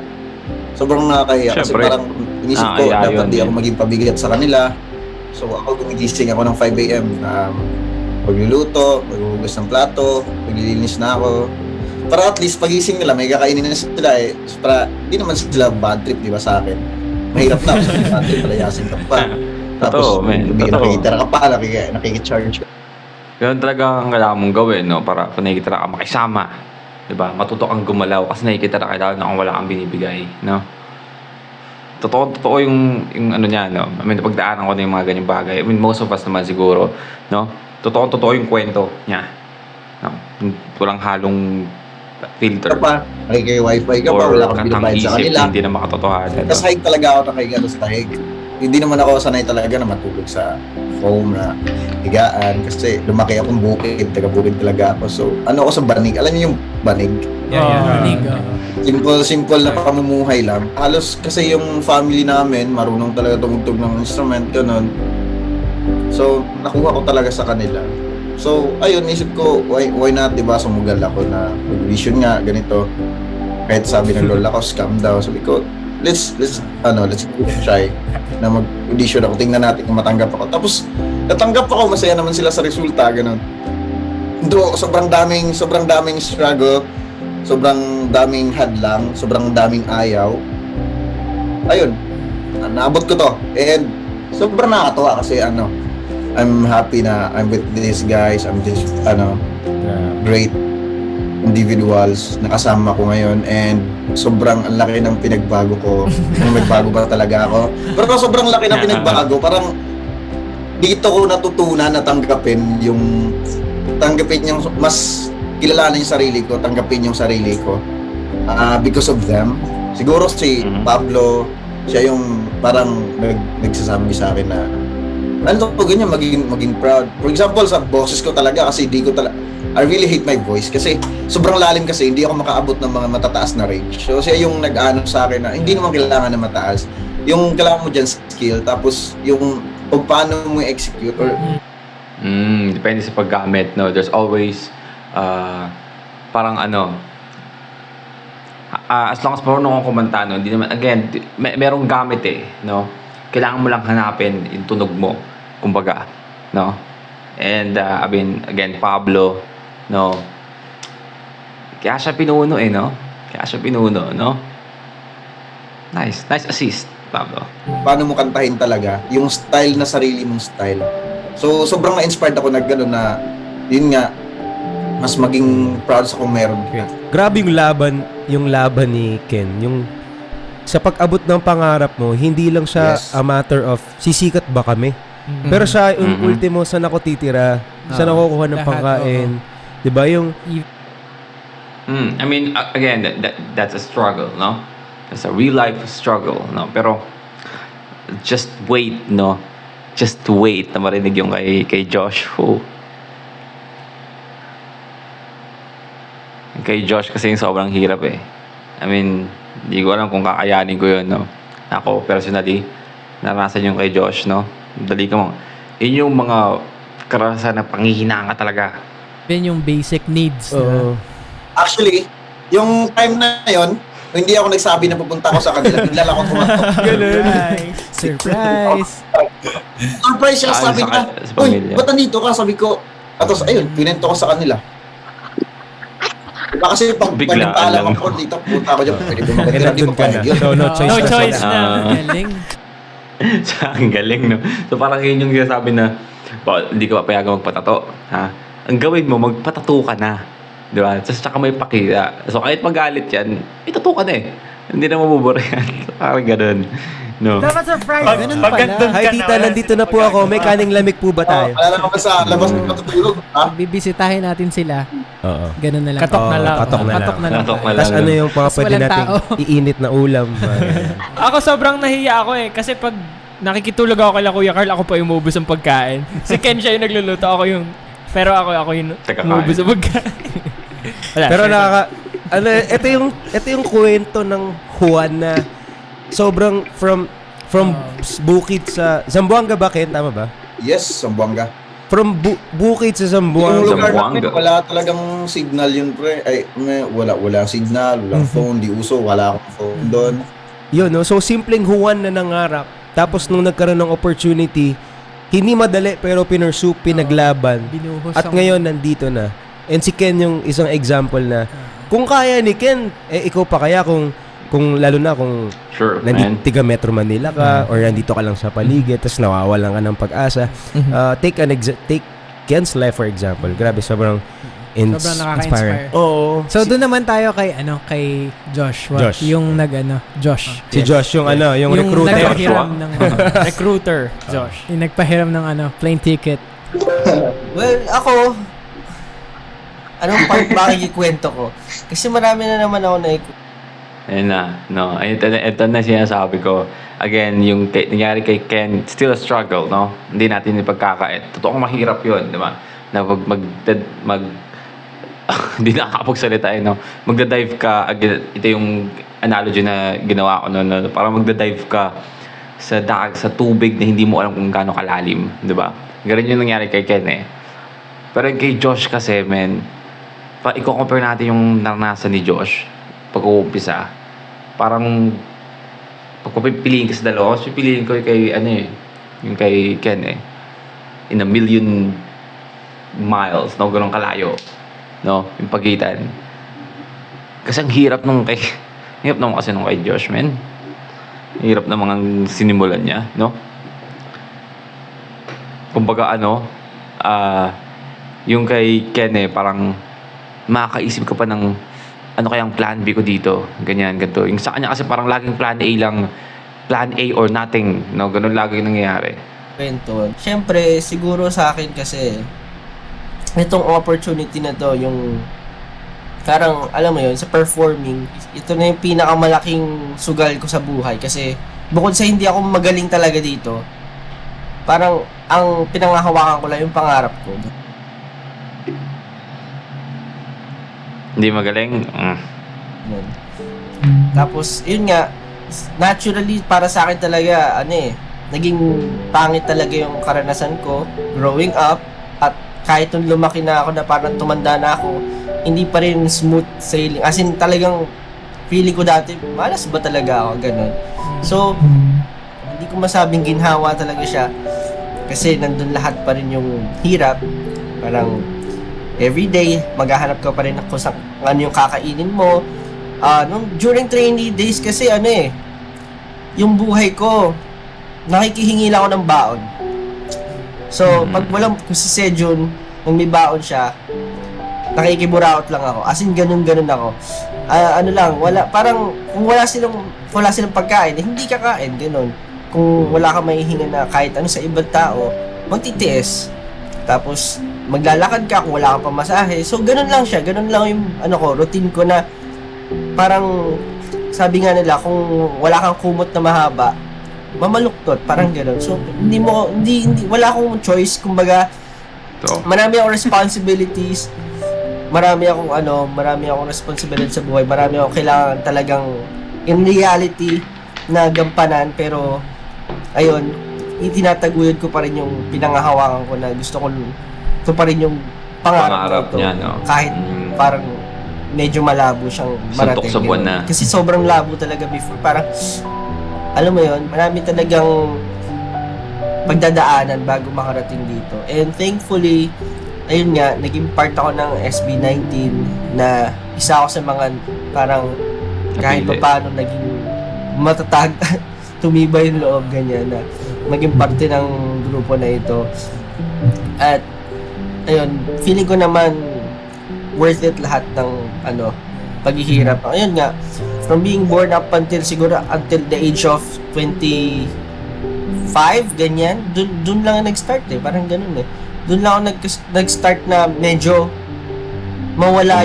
Sobrang nakakahiya. Kasi Syempre. parang inisip ko, Nakakahiya dapat yun di ako din. maging pabigat sa kanila. So, ako gumigising ako ng 5 a.m. Pagluluto, maghuhugas ng plato, maglilinis na ako. Para at least pagising nila, may kakainin na sila eh. Para di naman sila bad trip, di ba, sa akin. Mahirap na ako sa bad trip, palayasin ka pa. Tapos, Totoo, man. Totoo. nakikitira ka pa, nakikicharge ka. Ganun talaga ang kailangan mong gawin, no? Para kung nakikita ka makisama, diba? Matuto kang gumalaw kasi nakikita ka kailangan na kung wala kang binibigay, no? Totoo yung ano niya, no? I mean, pagdaanan ko na yung mga ganyang bagay. I mean, most of us naman siguro, no? Totoo yung kwento niya. No? Walang halong filter. Pa, nakiki-wifi ka pa, Or wala kang katang binabayad sa isip kanila. na hindi na makatotohanan. Tapos hike talaga ako nakahiga sa tahig. Hindi naman ako sanay talaga na matulog sa home na higaan kasi lumaki akong bukid, taga-bukid talaga ako. So, ano ako sa banig? Alam niyo yung banig? Simple na pamumuhay lang. Halos kasi yung family namin, marunong talaga tumugtog ng instrument, ganun. So, nakuha ko talaga sa kanila. So, ayun, isip ko, why not, diba, sumugal ako na mag-vision nga, ganito. Kahit sabi ng lola ko, scam daw. Sabi ko, let's try na mag-audition ako. Tingnan natin kung matanggap ako. Tapos, natanggap ako, masaya naman sila sa resulta, ganun. Do, sobrang daming struggle, sobrang daming hadlang, sobrang daming ayaw. Ayun, naabot ko to. And, sobrang nakakatuwa kasi I'm happy na I'm with these guys. I'm just, great individuals na kasama ko ngayon and sobrang ang laki ng pinagbago ko. Nagbago ba talaga ako? Pero sobrang laki ng pinagbago. Parang dito ko natutunan na tanggapin yung mas kilalanin yung sarili ko, tanggapin yung sarili ko because of them. Siguro si Pablo, siya yung parang nagsasabi sa akin na ano to, ganyan, maging proud. For example, sa boses ko talaga kasi I really hate my voice kasi sobrang lalim kasi hindi ako makaabot ng mga matataas na range. So siya yung nag-ano sa akin na hindi naman kailangan na mataas. Yung kailangan mo dyan skill, tapos yung kung paano mo execute or depende sa paggamit, no? There's always parang as long as marunong kang kumanta, no? Hindi naman, again, merong gamit no? Kailangan mo lang hanapin yung tunog mo, kumbaga, no? And again, Pablo, no? Kaya siya pinuno no? Kaya siya pinuno, no? Nice assist, Pablo. Paano mo kantahin talaga yung style na sarili mong style. So sobrang na-inspired ako na gano'n na yun nga mas maging proud sa kung meron. Grabe yung laban ni Ken, yung sa pag-abot ng pangarap mo, hindi lang siya a matter of sisikat ba kami. Pero siya yung ultimo sa nakotitira, sa nakukuha ng pangkain. 'Di ba yung I mean, again, that's a struggle, no? That's a real life struggle, no? Pero just wait, no? Just wait na marinig yung kay Josh. Kay Josh kasi yung sobrang hirap I mean, hindi ko alam kung kakayanin ko yun, no? Ako, personally, naranasan yung kay Josh, no? Dali ka mo. Yun yung mga karanasan na panghihinanga talaga. Yun yung basic needs. Actually, yung time na yon, hindi ako nagsabi na pupunta ako sa kanila. Bigla lang ako tumatok. Surprise! Surprise siya, sabi niya, uy, ba't nandito ka? Sabi ko, tapos ayun, pinento ko sa kanila. Diba kasi pag Biglaan nagpaalam lang, ako dito, puta ako dyan, pwede ko maganda, hindi nandun ko ka na. pwede yun. So, no choice No na choice sila. na. Ah. Galing. So, ang galing, no? So, parang yun yung sinasabi na, hindi ka papayagan magpatato, ha? Ang gawin mo, magpatato ka na. Di ba? Tsaka may pakita. So, kahit magalit yan, itato ka na eh. Hindi na mabubura yan. So, parang ganun. No? Dapat surprise. Ganun pala. Hi tita, nandito na po ako. May kaning lamig po ba tayo? Wala naman sa labas ng matutulog. Ha? Bibisitahin natin sila. Oo. Ganun na lang. Katok na lang. Katok na lang. Katok na lang. Katok na lang. Tapos ano yung mga Tapos pwede walang nating tao. iinit na ulam. Ako sobrang nahiya ako kasi pag nakikitulog ako kay Kuya Carl, ako pa yung umubos ng pagkain. Si Ken siya yung nagluluto, pero ako yung Teka, umubos ng pagkain. Wala, Pero share nakaka... Ano, ito yung kwento ng Juan na sobrang from Bukid sa... Zamboanga ba, Ken? Tama ba? Yes, Zamboanga. From Bukid sa Yung Zamboanga. lugar Zamboanga. namin, wala talagang signal yun, pre. Ay, wala signal, walang phone, di uso, wala akong phone doon. Yun, no? So, simpleng Juan na nangarap. Tapos, nung nagkaroon ng opportunity, hindi madali, pero pinursue, pinaglaban. Binuhos At ang- ngayon, nandito na. And si Ken yung isang example na, kung kaya ni Ken, ikaw pa kaya kung lalo na kung Sure, nandito man. tiga Metro Manila ka or nandito ka lang sa paligid tapos nawawalan ka ng pag-asa. Take Ken's life for example. Grabe, sobrang Sobrang nakaka-inspire. Oo. So doon naman tayo kay Josh. Josh. Yung Josh. Si Josh yung yung recruiter. nagpahiram ng recruiter, Josh. yung nagpahiram ng plane ticket. Well, ako, anong part ba ikikwento ko? Kasi marami na naman ako na Ayun na, no. Ito na sinasabi ko. Again, yung nangyari kay Ken, still a struggle, no? Hindi natin ipagkakait. Totoong mahirap yun, di ba? Na hindi nakakapagsalita, no? Magda-dive ka, again, ito yung analogy na ginawa ko noon, no? Parang magda-dive ka sa tubig na hindi mo alam kung gaano kalalim, di ba? Ganun yung nangyari kay Ken, eh. Pero kay Josh kasi, men, i-compare natin yung naranasan ni Josh pag-uumpisa. Parang pag pipiliin ka sa dalawa, pipiliin ko kay yung kay Ken eh. In a million miles, no? Ganun kalayo. No? Yung pagitan. Kasi ang hirap nung kay Josh, man. Hirap na mga sinimulan niya, no? Kumbaga yung kay Ken eh, parang makakaisip ka pa ng ano kayang plan B ko dito, ganyan, ganito. Yung sa kanya kasi parang laging plan A or nothing, no? Ganun lagi nangyayari. kwento. Siyempre, siguro sa akin kasi, itong opportunity na to, yung parang, alam mo yun, sa performing, ito na yung pinakamalaking sugal ko sa buhay. Kasi, bukod sa hindi ako magaling talaga dito, parang, ang pinangahawakan ko lang yung pangarap ko. Hindi magaling? Yun. Tapos, yun nga, naturally, para sa akin talaga, naging pangit talaga yung karanasan ko growing up, at kahit nung lumaki na ako na parang tumanda na ako, hindi pa rin smooth sailing. As in, talagang feeling ko dati, malas ba talaga ako, ganun. So, hindi ko masabing ginhawa talaga siya kasi nandun lahat pa rin yung hirap. Parang everyday, maghahanap ka pa rin kung ano yung kakainin mo. During trainee days kasi yung buhay ko, nakikihingi lang ako ng baon. So, pag kung si Sejun, kung may baon siya, nakikiburaot lang ako. As in, ganun ako. Parang, kung wala silang pagkain, hindi kakain, ganun. Kung wala ka mahihinga na kahit ano sa ibang tao, magtitiis. Tapos, maglalakad ka kung wala ka pamasahe. So, ganun lang siya. Ganun lang yung, routine ko na, parang, sabi nga nila, kung wala kang kumot na mahaba, mamaluktot, parang gano'n. So, wala akong choice, kumbaga, marami akong responsibilities, marami akong responsibility sa buhay, marami akong kailangan talagang, in reality, na gampanan, pero, ayun, itinataguyod ko pa rin yung pinangahawakan ko na gusto ko, ito pa rin yung pangarap ko niya, no? Kahit parang medyo malabo siyang marating. Suntok sa buwan na. Kasi sobrang labo talaga before. Parang, alam mo yun, marami talagang pagdadaanan bago makarating dito. And thankfully, ayun nga, naging part ako ng SB19 na isa ako sa mga parang kahit pa Napili. paano naging matatag, tumibay yung loob, ganyan, na maging parte ng grupo na ito. At ayun, feeling ko naman worth it lahat ng paghihirap. Ayun nga, from being born up until siguro until the age of 25, ganyan, dun lang nag-start parang ganun Dun lang ako nag-start na medyo mawala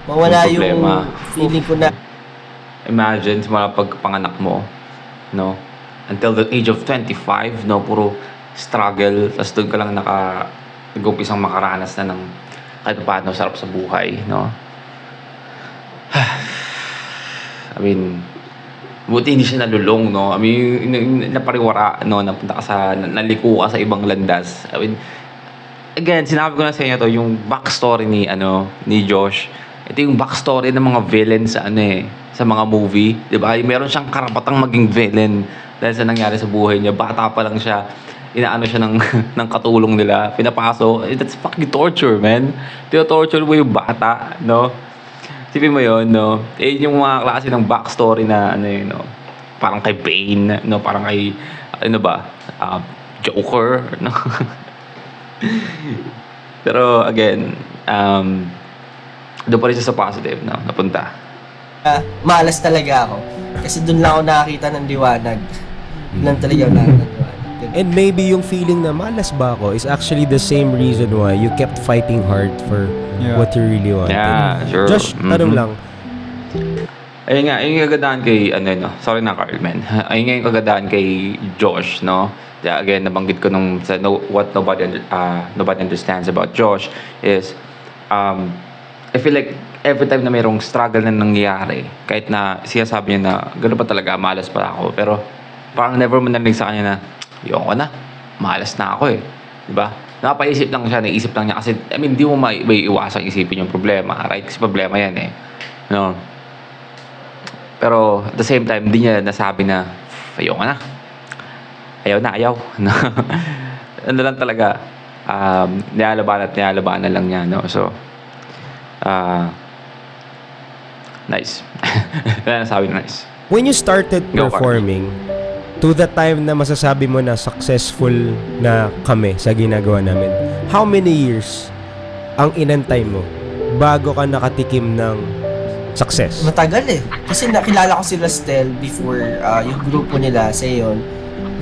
mawala yung yung problema. feeling ko na Imagine, simula pagpanganak mo, no? Until the age of 25, no? Puro struggle. Tapos doon ka lang nag-umpisang makaranas na ng kahit paano sarap sa buhay, no? I mean, buti hindi siya nalulong, no? I mean, napariwara, no? Napunta ka naliko ka sa ibang landas. I mean, again, sinabi ko na sa inyo to, yung backstory ni Josh. Ito yung backstory ng mga villain sa sa mga movie, 'di ba? Meron siyang karapatang maging villain dahil sa nangyari sa buhay niya. Bata pa lang siya, inaano siya ng ng katulong nila, pinapaso. That's fucking torture, man. Tino-torture mo yung bata, no? Sipin mo 'yon, no? Yung mga klase ng backstory na no? Parang kay Bane, no? Parang kay Joker, no? Pero again, doon pa rin siya sa positive, no? Napunta. malas talaga ako. Kasi doon lang ako nakakita ng liwanag. Doon talaga ako nakakita ng liwanag. And maybe yung feeling na malas ba ako is actually the same reason why you kept fighting hard for what you really wanted. Yeah, sure. Josh, tanong lang. Ayun nga, yung kagandahan kay, sorry na Carl, man. Ayun nga yung kagandahan kay Josh, no? Again, nabanggit ko what nobody understands about Josh is, I feel like every time na mayroong struggle na nangyayari, kahit na sinasabi niya na gano'n pa talaga, malas pa ako, pero parang never mo narinig sa kanya na, yoko na, malas na ako diba? Napaisip lang siya, naisip lang niya, kasi, I mean, di mo may iwasang isipin yung problema, right? Kasi problema yan no? Pero, at the same time, di niya nasabi na, ayoko na. Ayaw. No? Ano lang talaga, niyalabanan lang niya, no? So, nice. Sabi na nice. When you started Go, performing, to the time na masasabi mo na successful na kami sa ginagawa namin, how many years ang inantay mo bago ka nakatikim ng success? Matagal Kasi nakilala ko sila Stel before yung grupo nila sa yon.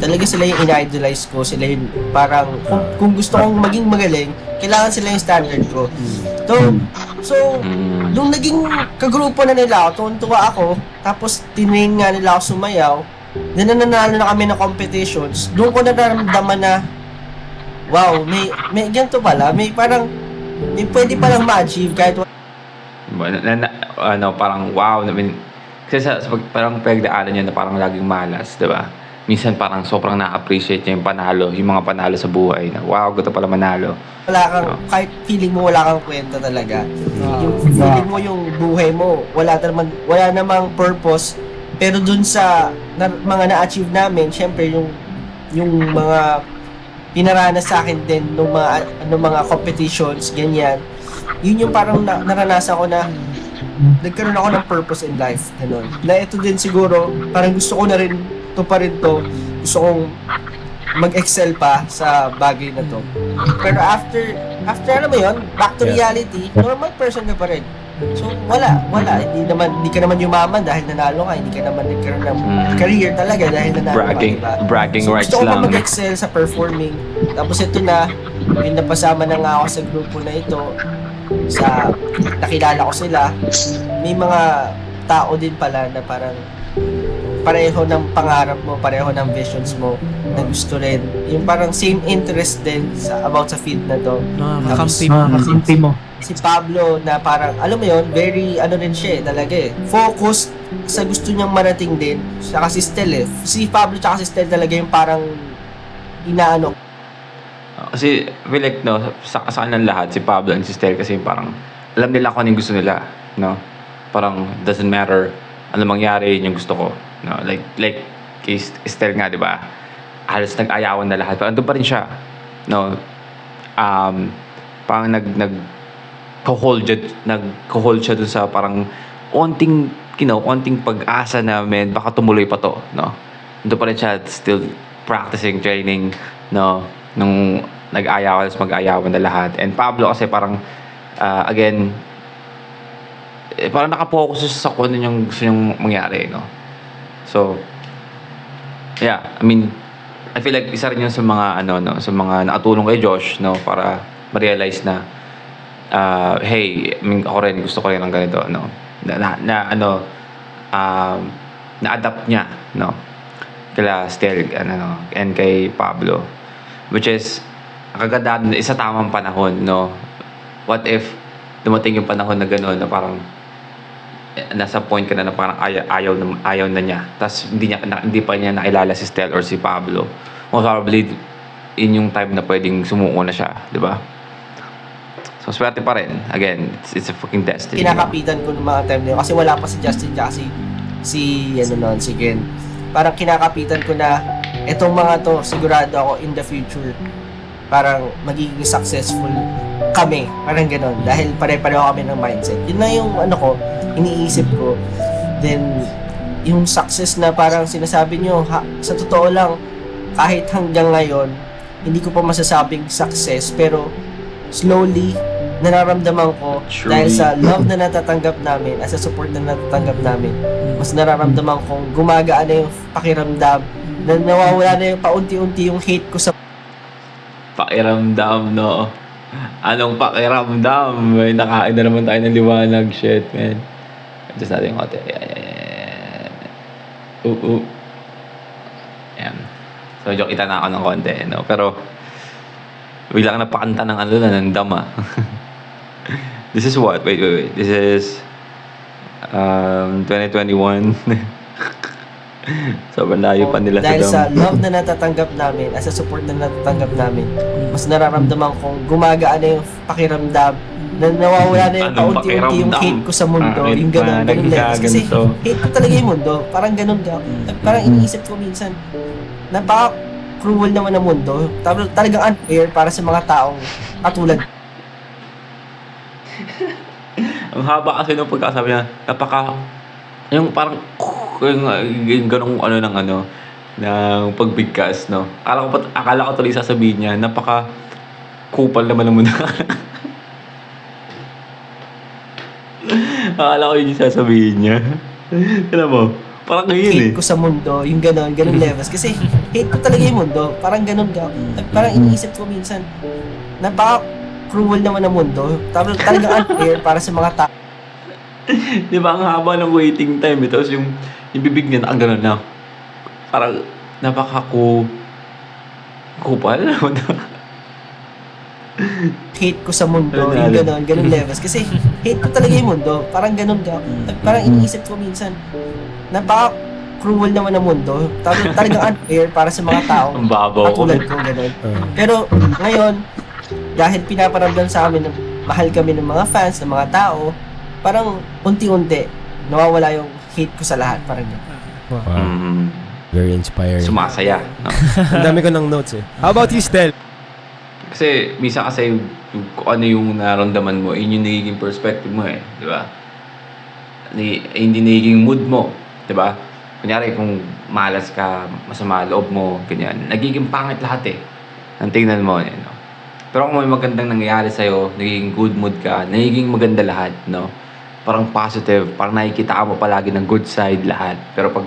Talaga sila yung in-idolize ko. Sila yung parang, kung gusto kong maging magaling, kailangan sila yung standard ko. So, nung naging kagrupo na nila ako, tuwan-tuwa ako, tapos tinayin nga nila ako sumayaw, nananalo na kami ng competitions, doon ko nararamdaman na, wow, may ganito pala, may parang, may pwede palang ma-achieve kahit parang wow, I mean, kasi parang pagdaanan niya na parang laging malas, di ba? Minsan parang sobrang na-appreciate niya yung mga panalo sa buhay na wow, gusto pala manalo. Wala kang, kahit feeling mo wala kang kwenta talaga. Yung feeling mo yung buhay mo, wala namang purpose. Pero dun sa mga na-achieve namin, syempre yung mga pinaranas sa akin din ng mga competitions, ganyan. Yun yung parang naranasan ko na nagkaroon ako ng purpose in life. Ganun. Na ito din siguro, parang gusto ko na rin gusto kong mag-excel pa sa bagay na to. Pero after alam mo yun, back to reality, normal person ka pa rin. So, wala. Hindi ka naman yumaman dahil nanalo ka. Hindi ka naman nagkaroon ng career talaga dahil nanalo ka, diba? Bragging So, rights gusto ko lang. pa mag-excel sa performing. Tapos ito na, yung napasama na nga ako sa grupo na ito, nakilala ko sila, may mga tao din pala na parang pareho ng pangarap mo, pareho ng visions mo na gusto rin. Yung parang same interest din about sa field na to. Kakampi mo. Si Pablo na parang, alam mo yun, very, rin siya talaga focused sa gusto niyang marating din. Saka si Stel Si Pablo tsaka si Stel talaga yung parang inaano. Kasi, feel like, no, sa ng lahat, si Pablo and si Stel kasi parang, alam nila kung ano yung gusto nila, no? Parang, doesn't matter ano mangyari, yun yung gusto ko. No? Like kay Stel nga, di ba? Halos nag-ayawan na lahat. Pero andun pa rin siya. No? Parang nag-hold siya dun sa parang onting pag-asa namin, baka tumuloy pa to, no? Doon pa rin siya still practicing, training, no? Nung mag-ayawan na lahat. And Pablo kasi parang, again, parang nakapokus siya sa kung ano yung gusto niyang mangyari, no? So, yeah, I mean, I feel like isa rin yun sa mga, sa mga nakatulong kay Josh, no? Para ma-realize na, hey, I mean, ako rin, gusto ko rin ng ganito, no? Na-adapt niya, no? Kila Stel, and kay Pablo. Which is, kagandaan, isa tamang panahon, no? What if dumating yung panahon na gano'n, na parang nasa point ka na parang ayaw na niya. Tapos hindi pa niya nakilala si Stel or si Pablo. Most probably, in yung time na pwedeng sumuko na siya, di ba? So, swerte pa rin. Again, it's a fucking destiny. Kinakapitan ko ng mga time na yun. Kasi wala pa si Justin tsaka si Ken. Parang kinakapitan ko na etong mga to, sigurado ako in the future, parang magiging successful kami. Parang gano'n. Dahil pare-pareho kami ng mindset. Yun na yung iniisip ko. Then, yung success na parang sinasabi nyo, sa totoo lang, kahit hanggang ngayon, hindi ko pa masasabing success, pero slowly, nararamdaman ko dahil sa love na natatanggap namin at sa support na natatanggap namin, mas nararamdaman kong gumagaan na yung pakiramdam, na nawawala na yung paunti-unti yung hate ko sa pakiramdam, no? Anong pakiramdam? May nakain na naman tayo ng liwanag. Shit, man. Adjust natin yung kote. Ayan. So, medyo kita na ako ng konti, no? Pero, biglang napakanta ng ng dama. This is what? Wait. This is 2021. Sobrang layo pa nila dahil sa sa love na natatanggap namin at sa support na natatanggap namin, mas nararamdaman kong gumagaan na yung pakiramdam, na nawawala na yung paunti-unti yung hate ko sa mundo, yung ganun levels. Kasi hate ko talaga yung mundo, parang ganun ka. Parang iniisip ko minsan, napaka-cruel naman ng mundo, talagang unfair para sa mga taong katulad. Ang haba kasi nung pagkasabi niya, yung parang yung ganong ng pagbigkas, no? Akala ko tuloy sasabihin niya, napaka-kupal naman ng mundo. Akala ko yun yung sasabihin niya. Alam mo, parang ngayon hate ko sa mundo, yung ganun levels. Kasi hate ko talaga yung mundo, parang ganun ka. Parang iniisip ko minsan, napaka-cruel naman ng mundo, talagang unfair para sa mga tao. Di ba, ang haba ng waiting time, tapos yung bibig niya, ang gano'n na. Parang, kupal? Hate ko sa mundo, yung ganun levels. Kasi hate ko talaga yung mundo, parang ganun ka. Parang iniisip ko minsan, napaka-cruel naman ng mundo, talagang unfair para sa mga tao. Ang babaw ko. Katulad ko, ganun. Pero ngayon, dahil pinaparamdam sa amin na mahal kami ng mga fans, ng mga tao, parang unti-unti, nawawala yung hate ko sa lahat. Parang gano'n. Wow. Very inspiring. Sumasaya. No? Ang dami ko ng notes eh. How about you, Stel? Kasi, misa kasi kung ano yung naramdaman mo, yun yung nagiging perspective mo eh. Di ba? Hindi nagiging mood mo. Di ba? Kunyari, kung malas ka, masama loob mo, ganyan. Nagiging pangit lahat eh. Ang tingnan mo, no? Pero kung may magandang nangyayari sa'yo, nagiging good mood ka, nagiging maganda lahat, no? Parang positive, parang nakikita mo palagi ng good side lahat. Pero pag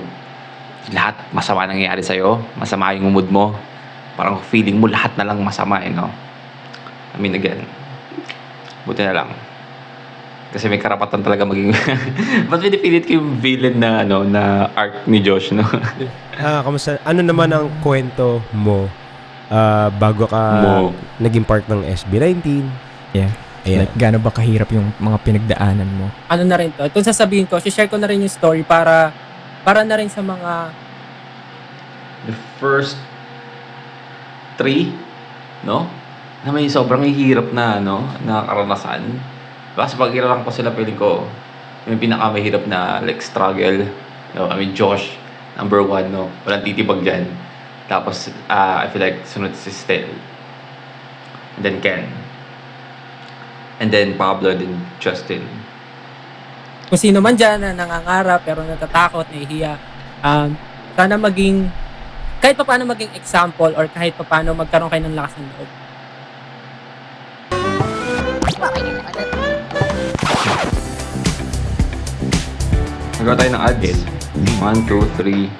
lahat masama nangyayari sa'yo, masama yung mood mo, parang feeling mo lahat na lang masama, no? I mean, again, buti na lang. Kasi may karapatan talaga maging... Ba't pinipilit ko yung villain na, na arc ni Josh, no? Kamusta? Ano naman ang kwento mo bago ka naging part ng SB19? Yeah. Ayan. Like, gaano ba kahirap yung mga pinagdaanan mo? Ano na rin to? Ito sasabihin ko, share ko na rin yung story para na rin sa mga... The first 3, no? Na may sobrang hirap na, na karanasan. Kasi pag lang ko sila, feeling ko, may pinakamahirap na, like, struggle. No? I mean, Josh, number 1, no? Walang titibag dyan. Tapos, I feel like, sunod si Stel. And then Ken. And then Pablo and then Justin. Kung sino man dyan na nangangarap pero natatakot, nahihiya, sana maging, kahit pa paano maging example or kahit pa paano magkaroon kayo ng lakas ng loob. Nagawa tayo ng ads. 1, 2, 3.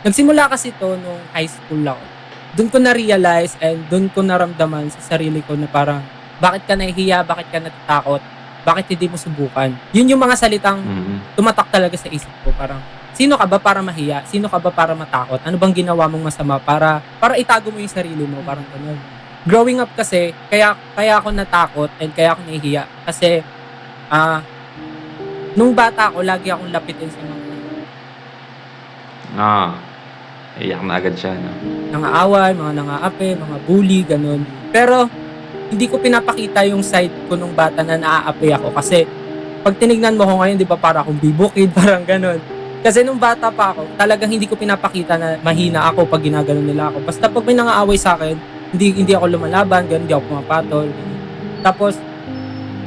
Nagsimula kasi to nung high school ako. Doon ko na-realize and doon ko naramdaman sa sarili ko na parang, bakit ka nahihiya, bakit ka natatakot, bakit hindi mo subukan? Yun yung mga salitang tumatak talaga sa isip ko. Parang, sino ka ba para mahiya? Sino ka ba para matakot? Ano bang ginawa mong masama para itago mo yung sarili mo? Parang ganun. Growing up kasi, kaya ako natakot and kaya ako nahihiya. Kasi, nung bata ako, lagi akong lapitin sa mga Iyak na agad siya, no? nangaaway, mga nangaapi, mga bully, ganun. Pero, hindi ko pinapakita yung side ko nung bata na naaapi ako. Kasi, pag tinignan mo ko ngayon, di ba, para akong bibukid, parang ganun. Kasi nung bata pa ako, talagang hindi ko pinapakita na mahina ako pag ginaganon nila ako. Basta pag may nangaaway sa akin, hindi ako lumalaban, ganun, hindi ako pumapatol. Ganun. Tapos,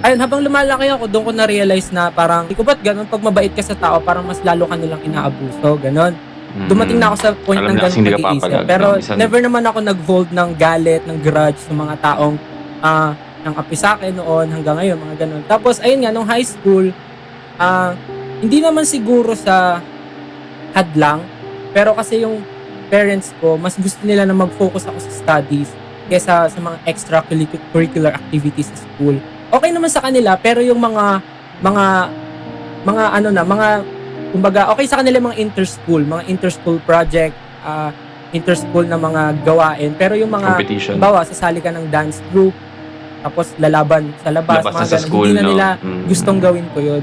ayun, habang lumalaki ako, doon ko na-realize na parang, di ko ba't ganun, pag mabait ka sa tao, parang mas lalo ka nilang inaabuso, ganun. Dumating na ako sa point ng ganung pag-iisip. Pero never naman ako nag-hold ng galit, ng grudge sa mga taong nang api sa akin noon hanggang ngayon, mga ganun. Tapos, ayun nga, nung high school, hindi naman siguro sa hadlang, pero kasi yung parents ko, mas gusto nila na mag-focus ako sa studies kaysa sa mga extracurricular activities sa school. Okay naman sa kanila, pero yung mga kumbaga, okay sa kanila mga interschool project, interschool na mga gawain. Pero yung mga, bawa, sasali ka ng dance group, tapos lalaban sa labas, mga sa ganun. school, Hindi na no? nila gustong gawin ko yun.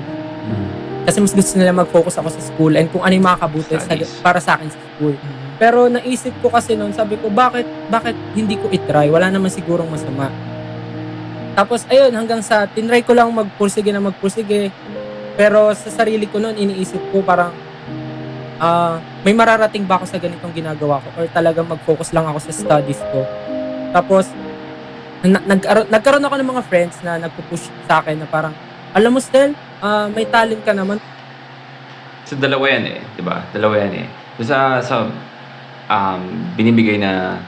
Kasi mas gusto nila mag-focus ako sa school and kung ano yung makakabuti para sa akin sa school. Pero naisip ko kasi noon, sabi ko, bakit hindi ko itry? Wala naman sigurong masama. Tapos, ayun, hanggang sa tinry ko lang magpursige. Pero sa sarili ko noon, iniisip ko parang may mararating ba ako sa ganitong ginagawa ko or talagang mag-focus lang ako sa studies ko. Tapos, nagkaroon ako ng mga friends na nagpo-push sa akin na parang, alam mo, Stel, may talent ka naman. So, dalawa yan eh, di ba? Dalawa yan eh. So, sa binibigay na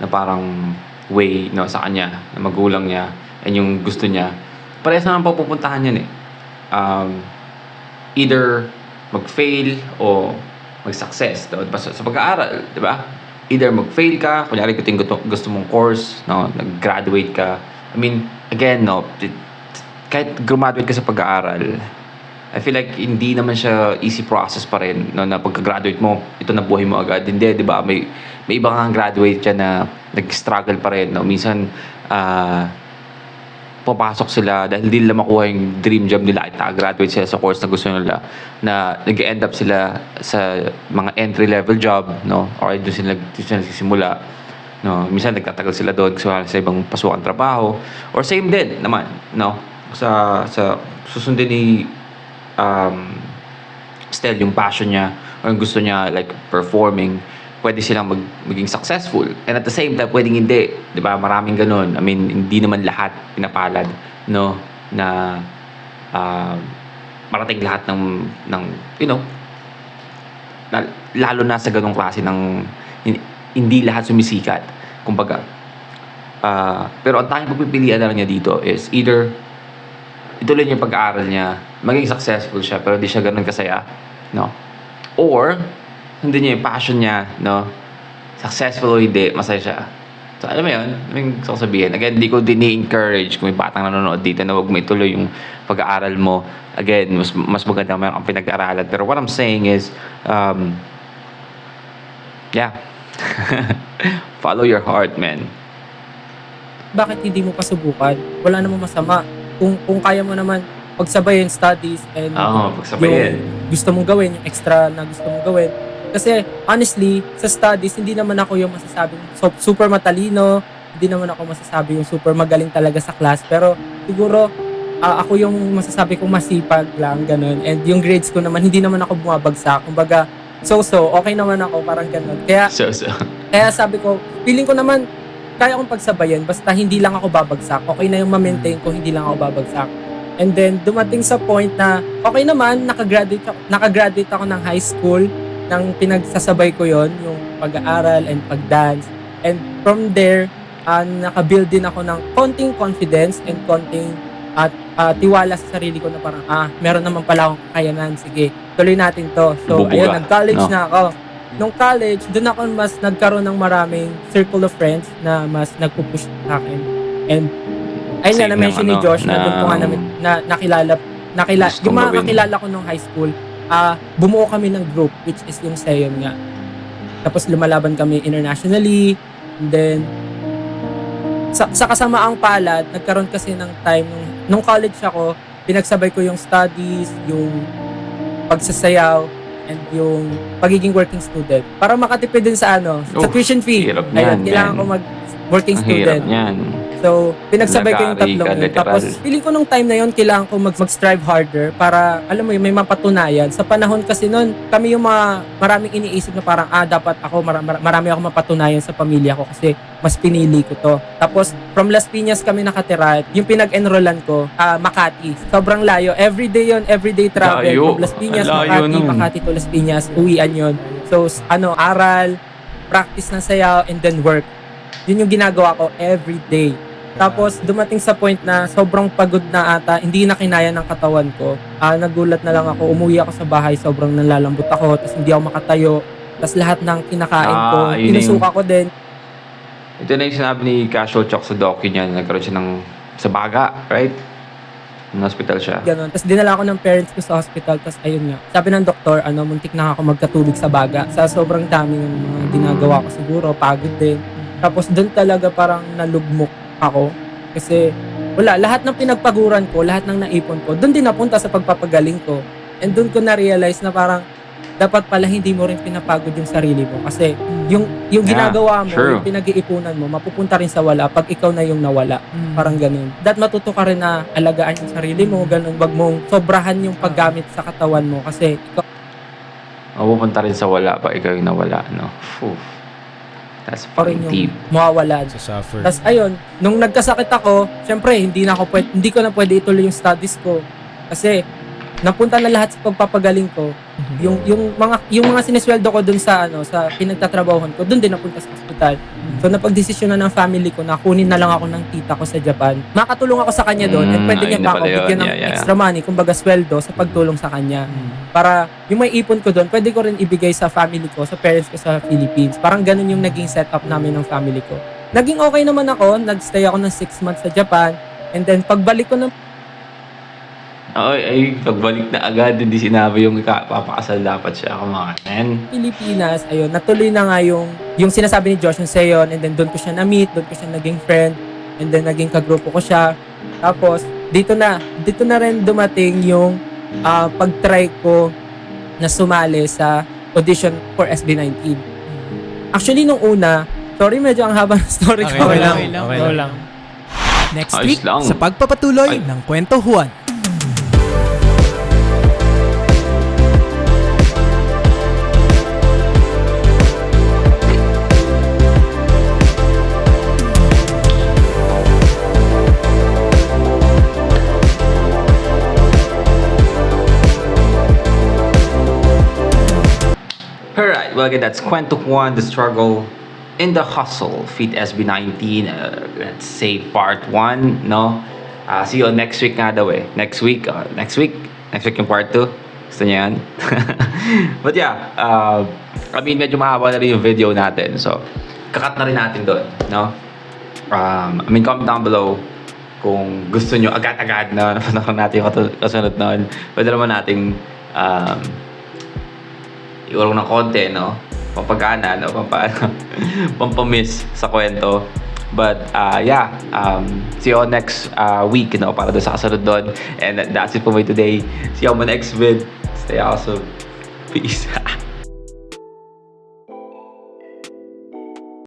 parang way, no, sa kanya, na magulang niya, and yung gusto niya, parehas naman pupuntahan yan eh. Either mag-fail o mag-success, diba? Sa pag-aaral, di ba? Either mag-fail ka, kunyari kung gusto mong course, no, nag-graduate ka. I mean, again, no, kahit graduate ka sa pag-aaral, I feel like hindi naman siya easy process pa rin, no, na pagka-graduate mo, ito na buhay mo agad. Hindi, di ba? May iba kang graduate dyan na nag-struggle pa rin, no? Minsan, papasok sila dahil hindi nila makuha yung dream job nila at graduate sila sa course na gusto nila, na nag-end up sila sa mga entry-level job, no? Or doon sila nagsisimula, no? Minsan nagtatagal sila doon sa ibang pasukan trabaho, or same din naman, no? Sa susundin ni Stel yung passion niya or yung gusto niya, like performing, pwede silang maging successful. And at the same time, pwedeng hindi. Di ba? Maraming ganun. I mean, hindi naman lahat pinapalad, no? Na marating lahat ng you know, lalo na sa ganung klase ng hindi lahat sumisikat. Kumbaga. Pero ang tanging pagpipilian na niya dito is either ituloy niya yung pag-aaral niya, maging successful siya, pero di siya ganun kasaya, no? Or, hindi niya yung passion niya, no? Successful o hindi, masaya siya. So, alam mo yun? Yung sasabihin. Again, hindi ko din i-encourage kung may batang nanonood dito na huwag mo ituloy yung pag-aaral mo. Again, mas maganda mayroon ang pinag-aaralan. Pero what I'm saying is, yeah. Follow your heart, man. Bakit hindi mo pa subukan? Wala namang masama. Kung kaya mo naman pagsabayin studies and pagsabayin. Yung gusto mong gawin, yung extra na gusto mong gawin. Kasi honestly, sa studies, hindi naman ako yung masasabing super matalino, hindi naman ako masasabi yung super magaling talaga sa class, pero siguro ako yung masasabi kong masipag lang, ganun. And yung grades ko naman, hindi naman ako bumabagsak. Kumbaga, so, okay naman ako, parang ganun. Kaya sabi ko, feeling ko naman, kaya kong pagsabayan basta hindi lang ako babagsak. Okay na yung ma-maintain ko, hindi lang ako babagsak. And then dumating sa point na okay naman, nakagraduate ako ng high school, nang pinagsasabay ko yon, yung pag-aaral and pag-dance. And from there, nakabuild din ako ng konting confidence and konting tiwala sa sarili ko na parang, meron naman pala akong kakayanan, sige, tuloy natin to. So, Bubuga, ayun, nag-college no? na ako. Nung college, doon ako mas nagkaroon ng maraming circle of friends na mas nagpupush sa akin. And ayun nga, Same na-mention ng ni Josh na doon ko nga ng nakilala, gustong yung mga gawin. kakilala ko nung high school, bumuo kami ng group, which is yung Seyon nga. Tapos lumalaban kami internationally, and then sa kasamaang palad, nagkaroon kasi ng time nung college ako, pinagsabay ko yung studies, yung pagsasayaw, and yung pagiging working student. Para makatipid din sa sa tuition fee. hirap Ayun, niyan, kailangan man. ko mag-working Ang hirap student. niyan. So, pinagsabay ko yung Nag-aaral tatlong ka, yun. literal. Tapos, feeling ko nung time na yun, kailangan ko mag-strive harder para, alam mo yun, may mapatunayan. Sa panahon kasi nun, kami yung maraming iniisip na parang, dapat ako, marami ako mapatunayan sa pamilya ko kasi mas pinili ko to. Tapos, from Las Piñas kami nakatira. Yung pinag-enrollan ko, Makati. Sobrang layo. Everyday travel. Layo. From Las Piñas, Layo Makati, nun. Makati to Las Piñas, uwian yun. So, aral, practice ng sayaw, and then work. Yun yung ginagawa ko everyday. Tapos dumating sa point na sobrang pagod na ata, hindi na kinaya ng katawan ko. Nagulat na lang ako, umuwi ako sa bahay, sobrang nalalambot ako, tapos hindi ako makatayo. Tapos lahat ng kinakain ko, yun pinusuka ko din. Ito na yung sinabi ni Casual Chok sa docu niya, nagkaroon siya sa baga, right? Ng hospital siya. Ganon. Tapos dinala ako ng parents ko sa hospital, tapos ayun nga. Sabi ng doktor, muntik na ako magkatubig sa baga. Sa sobrang dami ng mga ginagawa ko siguro, pagod din. Tapos doon talaga parang nalugmok ako kasi lahat ng pinagpaguran ko, lahat ng naipon ko, doon din napunta sa pagpapagaling ko. And doon ko na-realize na parang dapat pala hindi mo rin pinapagod yung sarili mo kasi yung ginagawa mo, true. yung pinag-iipunan mo, mapupunta rin sa wala pag ikaw na yung nawala. Parang ganun. Matuto ka rin na alagaan yung sarili mo, ganun. Wag mong sobrahan yung paggamit sa katawan mo kasi ikaw Mapupunta rin sa wala pa ikaw yung nawala, no? That's pa rin fucking yung deep. mawawala. Sa suffer. Tapos ayun, nung nagkasakit ako, syempre hindi ko na pwede ituloy yung studies ko. Kasi napunta na lahat sa pagpapagaling ko. Yung mga sinesweldo ko dun sa sa pinagtatrabahuhan ko, dun din napunta sa hospital. So napagdesisyon na ng family ko na kunin na lang ako ng tita ko sa Japan. Makatulong ako sa kanya doon and pwede niya ayun na pa ako pala yun. bigyan ng Yeah. extra money, kumbaga sweldo sa pagtulong sa kanya. Para yung may ipon ko doon, pwede ko rin ibigay sa family ko, sa parents ko sa Philippines. Parang ganun yung naging setup namin ng family ko. Naging okay naman ako, nagstay ako ng 6 months sa Japan. And then pagbalik ko ng Pagbalik na agad, hindi sinabi yung papakasal dapat siya. Come on, man. Pilipinas, ayun, natuloy na nga yung sinasabi ni Josh and Seyon, and then doon ko siya na-meet, doon ko siya naging friend, and then naging kagrupo ko siya. Tapos, dito na rin dumating yung pag-try ko na sumali sa audition for SB19. Actually, nung una, sorry, medyo ang haba ng story ko. Okay lang. Next Ayos week, lang. sa pagpapatuloy ng Kwento Juan. Alright, well again, that's Kwento Juan, the struggle in the hustle, Feed SB19, let's say part 1, no? See you next week nga daw eh. Next week yung part 2. Gusto niya yan? But yeah, I mean, medyo mahaba na rin yung video natin. So, kakat na rin natin doon, no? I mean, comment down below kung gusto nyo agad-agad na napanood natin yung kasunod noon. Pwede naman nating iulong ng konti, no? Pampagana, no? Pampamiss sa kwento. But, yeah. See you all next week, no? Para doon sa kasunod doon. And that's it for me today. See you on my next vid. Stay awesome. Peace.